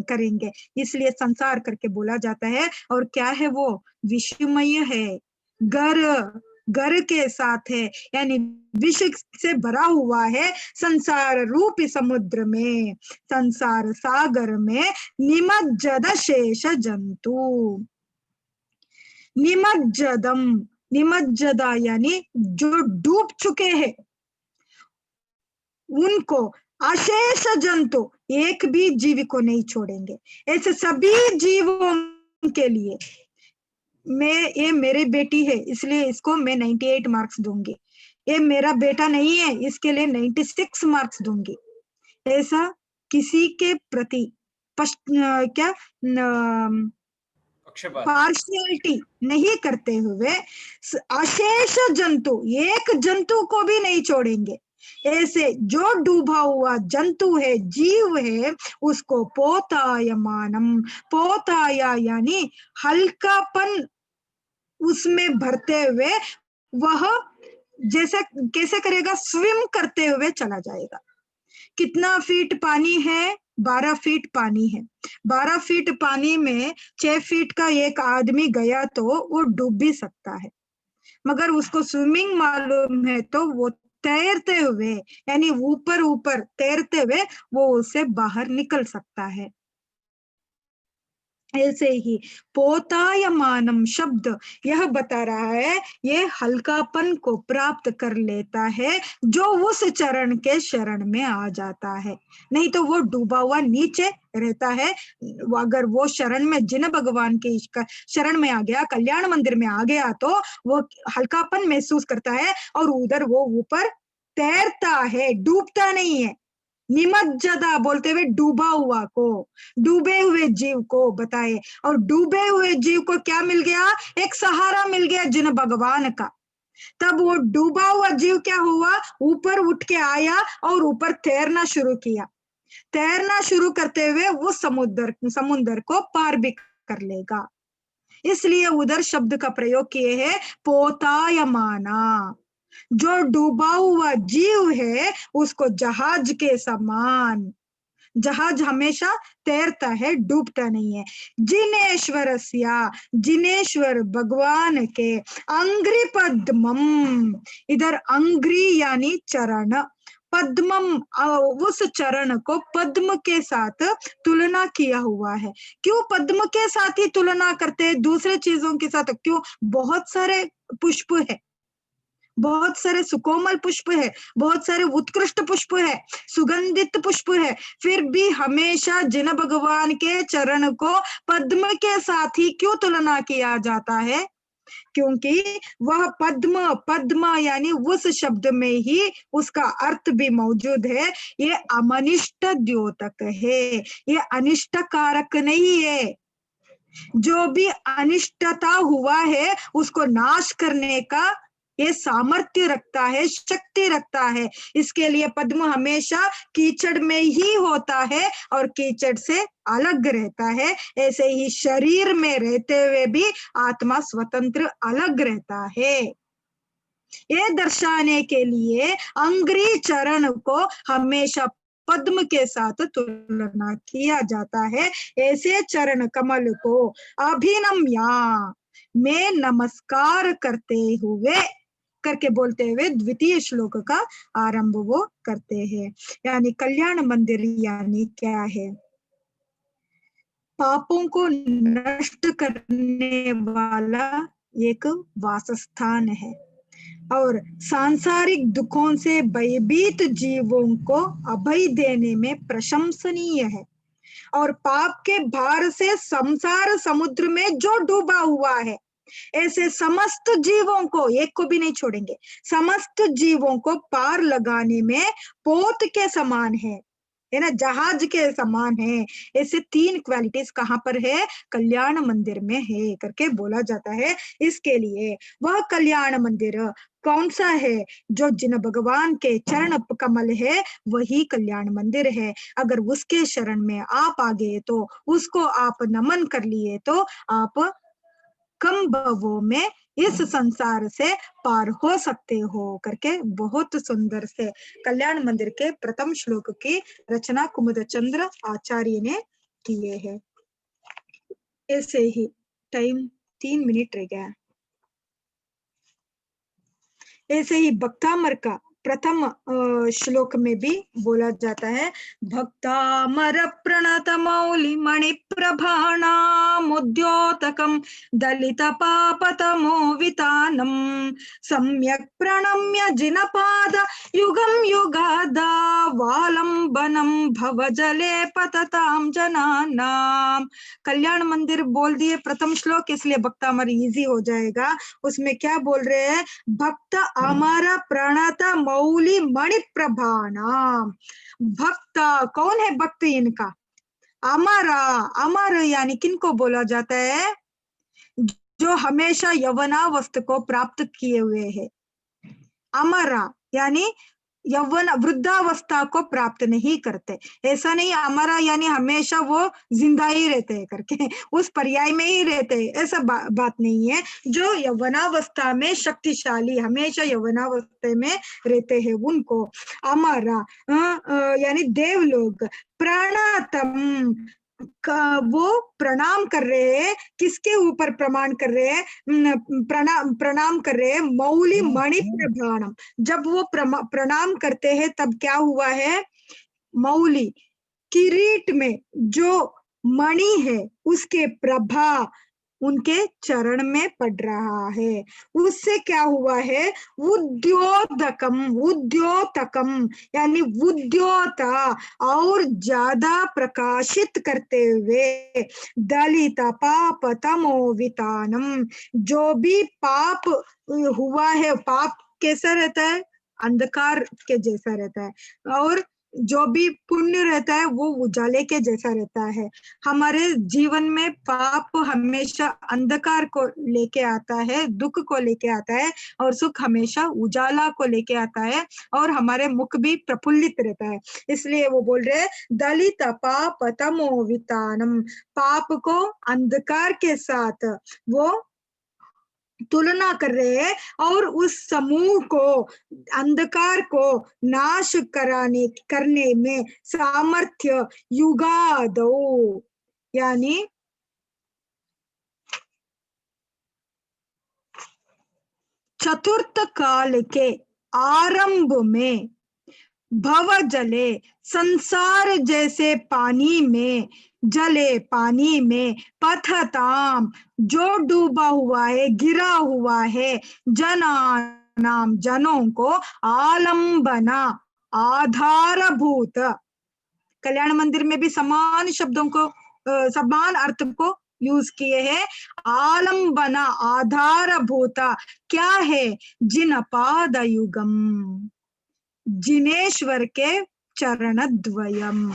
करेंगे, इसलिए संसार करके बोला जाता है। और क्या है वो? विषमय है, गर के साथ है, यानी विष से भरा हुआ है। संसार रूपी समुद्र में, संसार सागर में निमज्जद शेष जंतु, निमज्जदम, निमज्जदा यानी जो डूब चुके हैं उनको, अशेष जंतु, एक भी जीव को नहीं छोड़ेंगे। ऐसे सभी जीवों के लिए ये मेरी बेटी है इसलिए इसको मैं 98 मार्क्स दूंगी, ये मेरा बेटा नहीं है इसके लिए 96 मार्क्स दूंगी। ऐसा किसी के प्रति क्या पक्षपात, पार्शियलिटी नहीं करते हुए अशेष जंतु, एक जंतु को भी नहीं छोड़ेंगे। ऐसे जो डूबा हुआ जंतु है, जीव है, उसको पोतायमानम, पोताया यानी हल्कापन उसमें भरते हुए वह जैसे कैसे करेगा, स्विम करते हुए चला जाएगा। कितना फीट पानी है? 12 फीट पानी है। 12 फीट पानी में 6 फीट का एक आदमी गया तो वो डूब भी सकता है, मगर उसको स्विमिंग मालूम है तो वो तैरते हुए यानी ऊपर ऊपर तैरते हुए वो उससे बाहर निकल सकता है। ऐसे ही पोतायमानम शब्द यह बता रहा है ये हल्कापन को प्राप्त कर लेता है जो उस चरण के शरण में आ जाता है। नहीं तो वो डूबा हुआ नीचे रहता है। अगर वो शरण में, जिन भगवान के शरण में आ गया, कल्याण मंदिर में आ गया, तो वो हल्कापन महसूस करता है और उधर वो ऊपर तैरता है, डूबता नहीं है। निमज्जदा बोलते हुए डूबा हुआ को, डूबे हुए जीव को बताए। और डूबे हुए जीव को क्या मिल गया? एक सहारा मिल गया जिन भगवान का। तब वो डूबा हुआ जीव क्या हुआ? ऊपर उठ के आया और ऊपर तैरना शुरू किया। तैरना शुरू करते हुए वो समुद्र को पार भी कर लेगा। इसलिए उधर शब्द का प्रयोग किए है पोतायमाना। जो डूबा हुआ जीव है उसको जहाज के समान, जहाज हमेशा तैरता है, डूबता नहीं है। जिनेश्वरस्या, जिनेश्वर भगवान के अंग्रि पद्मम, इधर अंग्रि यानी चरण, पद्मम उस चरण को पद्म के साथ तुलना किया हुआ है। क्यों पद्म के साथ ही तुलना करते हैं, दूसरे चीजों के साथ क्यों? बहुत सारे पुष्प है, बहुत सारे सुकोमल पुष्प है, बहुत सारे उत्कृष्ट पुष्प है, सुगंधित पुष्प है, फिर भी हमेशा जिन भगवान के चरण को पद्म के साथ ही क्यों तुलना किया जाता है? क्योंकि वह पद्म, पद्म यानी उस शब्द में ही उसका अर्थ भी मौजूद है। ये अमनिष्ट द्योतक है, ये अनिष्ट कारक नहीं है। जो भी अनिष्टता हुआ है उसको नाश करने का ये सामर्थ्य रखता है, शक्ति रखता है। इसके लिए पद्म हमेशा कीचड़ में ही होता है और कीचड़ से अलग रहता है। ऐसे ही शरीर में रहते हुए भी आत्मा स्वतंत्र अलग रहता है। ये दर्शाने के लिए अंग्री चरण को हमेशा पद्म के साथ तुलना किया जाता है। ऐसे चरण कमल को अभिनम्या में नमस्कार करते हुए करके बोलते हुए द्वितीय श्लोक का आरंभ वो करते हैं। यानी कल्याण मंदिर यानी क्या है? पापों को नष्ट करने वाला एक वासस्थान है और सांसारिक दुखों से भयभीत जीवों को अभय देने में प्रशंसनीय है। और पाप के भार से संसार समुद्र में जो डूबा हुआ है, ऐसे समस्त जीवों को, एक को भी नहीं छोड़ेंगे, समस्त जीवों को पार लगाने में पोत के समान है ना, जहाज के समान है। ऐसे 3 क्वालिटीज कहाँ पर है? कल्याण मंदिर में है करके बोला जाता है। इसके लिए वह कल्याण मंदिर कौन सा है? जो जिन भगवान के चरण कमल है वही कल्याण मंदिर है। अगर उसके शरण में आप आ गए तो, उसको आप नमन कर लिए तो आप कम भवों में इस संसार से पार हो सकते हो करके बहुत सुंदर से कल्याण मंदिर के प्रथम श्लोक की रचना कुमुद चंद्र आचार्य ने किए हैं। ऐसे ही टाइम 3 मिनट रह गया। ऐसे ही भक्तामर का प्रथम श्लोक में भी बोला जाता है, भक्तामर प्रणत मौलि मणि प्रभाणाम उद्योतकम दलित पापतमो वितानम सम्यक प्रणम्य जिनपाद युगम युगादा वालंबनम भवजले पतताम जनानाम। कल्याण मंदिर बोल दिए प्रथम श्लोक, इसलिए भक्तामर इजी हो जाएगा। उसमें क्या बोल रहे हैं? भक्त अमर प्रणत मौली मणि प्रभानाम। भक्त कौन है? भक्त इनका अमर, अमर यानी किनको बोला जाता है? जो हमेशा यौवनावस्था को प्राप्त किए हुए है। अमरा यानी यौवन वृद्धावस्था को प्राप्त नहीं करते। ऐसा नहीं अमरा यानी हमेशा वो जिंदा ही रहते हैं करके, उस पर्याय में ही रहते हैं, ऐसा बात नहीं है। जो यौवनावस्था में शक्तिशाली, हमेशा यौवनावस्था में रहते हैं, उनको अमरा यानी देवलोक। प्रणतम वो प्रणाम कर रहे हैं, किसके ऊपर प्रमाण कर रहे हैं? प्रणाम कर रहे हैं मौली मणि प्रभाणम। जब वो प्रणाम करते हैं तब क्या हुआ है? मौली किरीट में जो मणि है उसके प्रभा उनके चरण में पड़ रहा है। उससे क्या हुआ है? उद्योतकम, उद्योतकम यानी उद्योता और ज्यादा प्रकाशित करते हुए। दलित पाप तमोवितानम, जो भी पाप हुआ है, पाप कैसा रहता है? अंधकार के जैसा रहता है, और जो भी पुण्य रहता है वो उजाले के जैसा रहता है। हमारे जीवन में पाप हमेशा अंधकार को लेके आता है, दुख को लेके आता है, और सुख हमेशा उजाला को लेके आता है, और हमारे मुख भी प्रफुल्लित रहता है। इसलिए वो बोल रहे हैं दलित पाप तमोवितानम, पाप को अंधकार के साथ वो तुलना कर रहे हैं, और उस समूह को, अंधकार को नाश करने में सामर्थ्य युगादो यानी चतुर्थ काल के आरंभ में भव जले, संसार जैसे पानी में, जले पानी में, पथताम जो डूबा हुआ है, गिरा हुआ है, जनानाम जनों को, आलंबना आधारभूत। कल्याण मंदिर में भी समान शब्दों को, समान अर्थ को यूज किए हैं। आलंबना आधारभूता क्या है? जिनपादयुगम, जिनेश्वर के चरण द्वयम।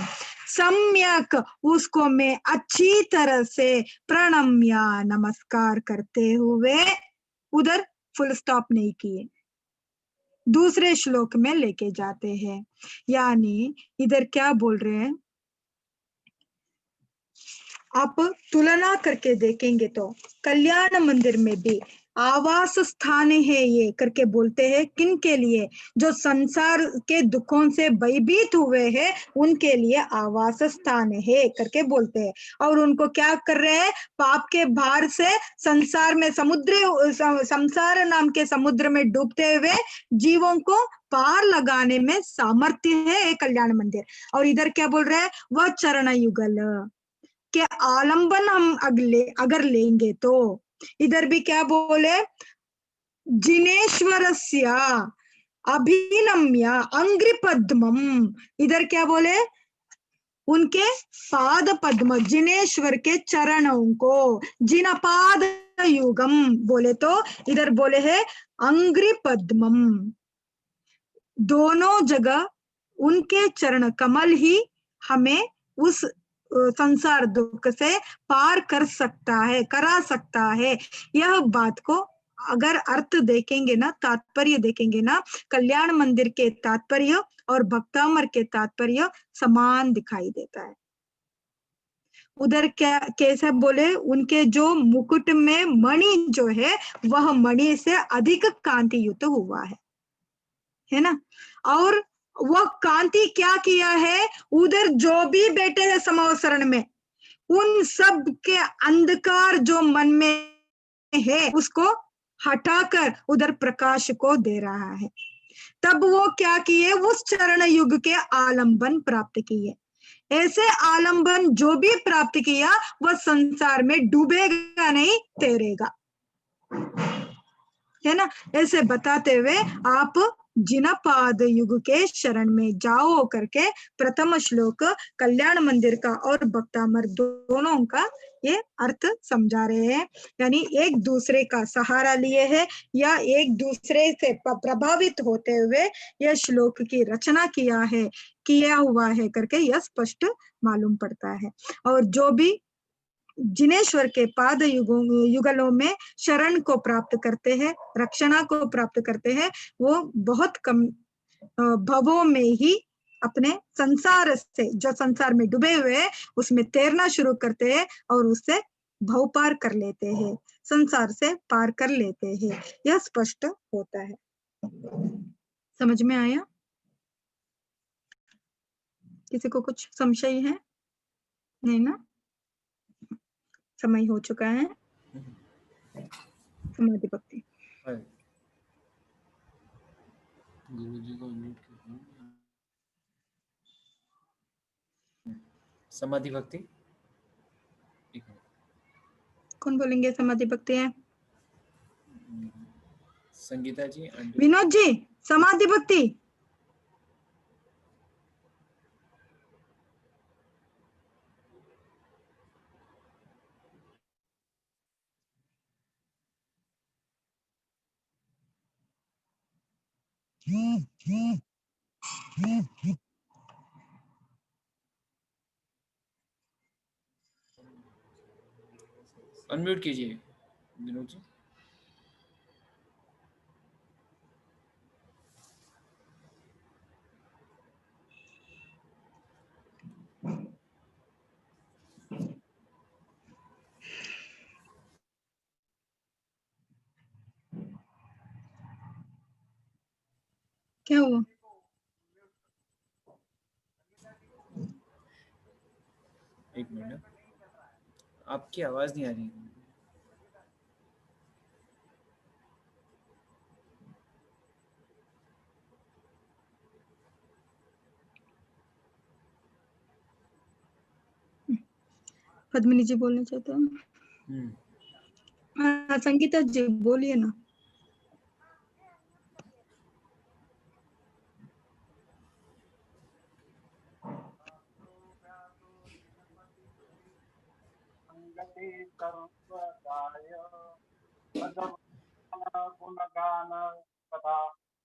सम्यक उसको मैं अच्छी तरह से प्रणम्या नमस्कार करते हुए, उधर फुल स्टॉप नहीं किए, दूसरे श्लोक में लेके जाते हैं। यानी इधर क्या बोल रहे हैं? आप तुलना करके देखेंगे तो कल्याण मंदिर में भी आवास स्थान है ये करके बोलते हैं। किन के लिए? जो संसार के दुखों से भयभीत हुए हैं उनके लिए आवास स्थान है करके बोलते हैं। और उनको क्या कर रहे हैं? पाप के भार से संसार में संसार नाम के समुद्र में डूबते हुए जीवों को पार लगाने में सामर्थ्य है ये कल्याण मंदिर। और इधर क्या बोल रहे हैं? वह चरण युगल के आलंबन हम अगर लेंगे तो इधर भी क्या बोले? जिनेश्वरस्य अभिनम्य अंग्रि पद्मम। इधर क्या बोले? उनके पाद पद्म, जिनेश्वर के चरणों को जिनपाद युगम बोले तो इधर बोले है अंग्रि पद्मम। दोनों जगह उनके चरण कमल ही हमें उस संसार दुख से पार कर सकता है, करा सकता है। यह बात को अगर अर्थ देखेंगे ना, तात्पर्य देखेंगे ना, कल्याण मंदिर के तात्पर्य और भक्तामर के तात्पर्य समान दिखाई देता है। उधर क्या कैसे बोले? उनके जो मुकुट में मणि जो है वह मणि से अधिक कांति युक्त हुआ है ना। और वह कांति क्या किया है? उधर जो भी बैठे हैं समावसरण में, उन सब के अंधकार जो मन में है उसको हटाकर उधर प्रकाश को दे रहा है। तब वो क्या किए? उस चरण युग के आलंबन प्राप्त किए। ऐसे आलंबन जो भी प्राप्त किया वह संसार में डूबेगा नहीं, तैरेगा, है ना। ऐसे बताते हुए आप जिनपाद युग के शरण में जाओ करके प्रथम श्लोक कल्याण मंदिर का और भक्तामर दोनों का ये अर्थ समझा रहे हैं। यानी एक दूसरे का सहारा लिए है या एक दूसरे से प्रभावित होते हुए यह श्लोक की रचना किया हुआ है करके यह स्पष्ट मालूम पड़ता है। और जो भी जिनेश्वर के पाद युगलों में शरण को प्राप्त करते हैं, रक्षणा को प्राप्त करते हैं, वो बहुत कम भवों में ही अपने संसार से, जो संसार में डूबे हुए हैं, उसमें तैरना शुरू करते हैं और उससे भव पार कर लेते हैं, संसार से पार कर लेते हैं। यह स्पष्ट होता है। समझ में आया? किसी को कुछ संशय है? नहीं ना? समय हो चुका है। समाधि भक्ति। गुरुजी को म्यूट कीजिए। समाधि भक्ति कौन बोलेंगे? समाधि भक्ति है संगीता जी, विनोद जी। समाधि भक्ति अनम्यूट कीजिए विनोद जी। क्या हुआ? एक मिनट, आपकी आवाज नहीं आ रही। पद्मिनी जी बोलना चाहते हो? हाँ, संगीता जी बोलिए ना। गुणगान तथा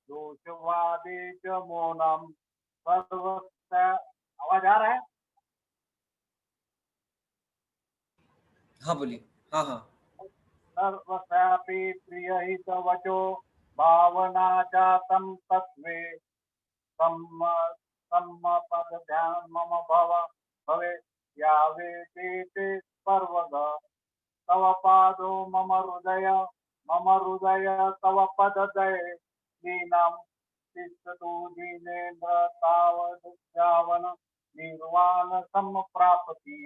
दोषवादे च मौनम सर्वस्य। आवाज आ रहा है? हाँ बोलिए। हाँ हाँ। सर्वस्यापि प्रियहितवचो भावना जातं तत्त्वे सम्मपदध्यान मम भवे यावेते पर्वद तव पादो मम हृदय तव पददये दीनां तिष्ठतु दीनेन्द्र तावद्यावन निर्वाण सम्प्राप्ति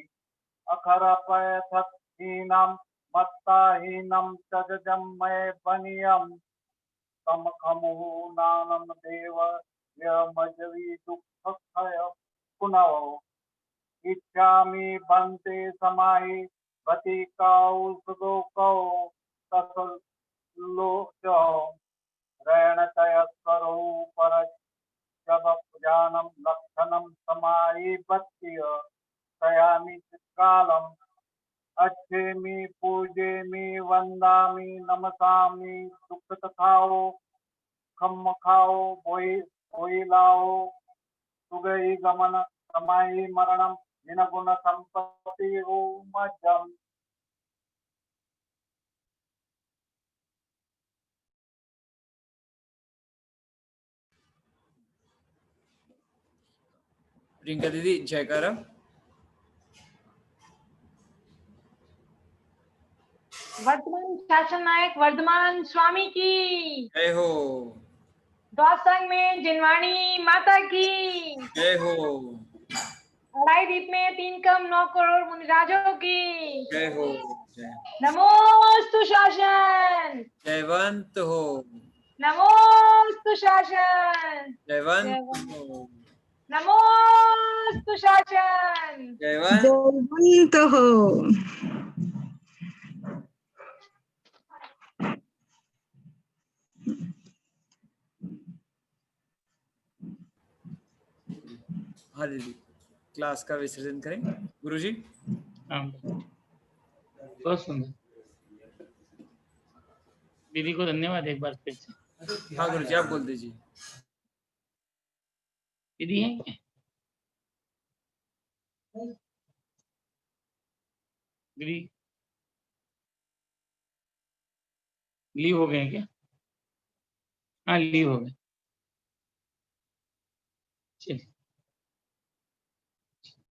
अखरपयथहीनं मत्ताहीनं तजजं मये बनीयं समखमुनानं देव यमजवि दुःखक्षय पुनः इच्छामि बन्ते समाहि भतिकौ सुदोकौ तसलोचौ रणतयस्करौ परजबजानं लक्षणं समाहि भक्तिय तयामि कालम् अच्छेमि पूजेमि वन्दामि नमसामि दुःखतथाओ खम्मखाओ बोइलाओ सुगई गमन समाई मरणम जिनगुण संपत्ति मज्जम। प्रियंका दीदी जयकारा। वर्तमान शासन नायक वर्धमान स्वामी की जय हो। द्वासंग में जिनवाणी माता की जय हो। अढ़ाई द्वीप में 3 कम 9 करोड़ मुनिराजों की जय हो। जय नमोस्तु शासन। जयवंत हो। नमोस्तु शासन। जयवंत हो। नमोस्तु शासन। जयवंत हो। हाँ दीदी, क्लास का विसर्जन करें गुरुजी। बहुत सुंदर दीदी को धन्यवाद एक बार फिर से। हाँ गुरुजी आप बोल दीजिए। दीदी हैं दीदी लीव हो गए हैं क्या? हाँ लीव हो गए, चलिए।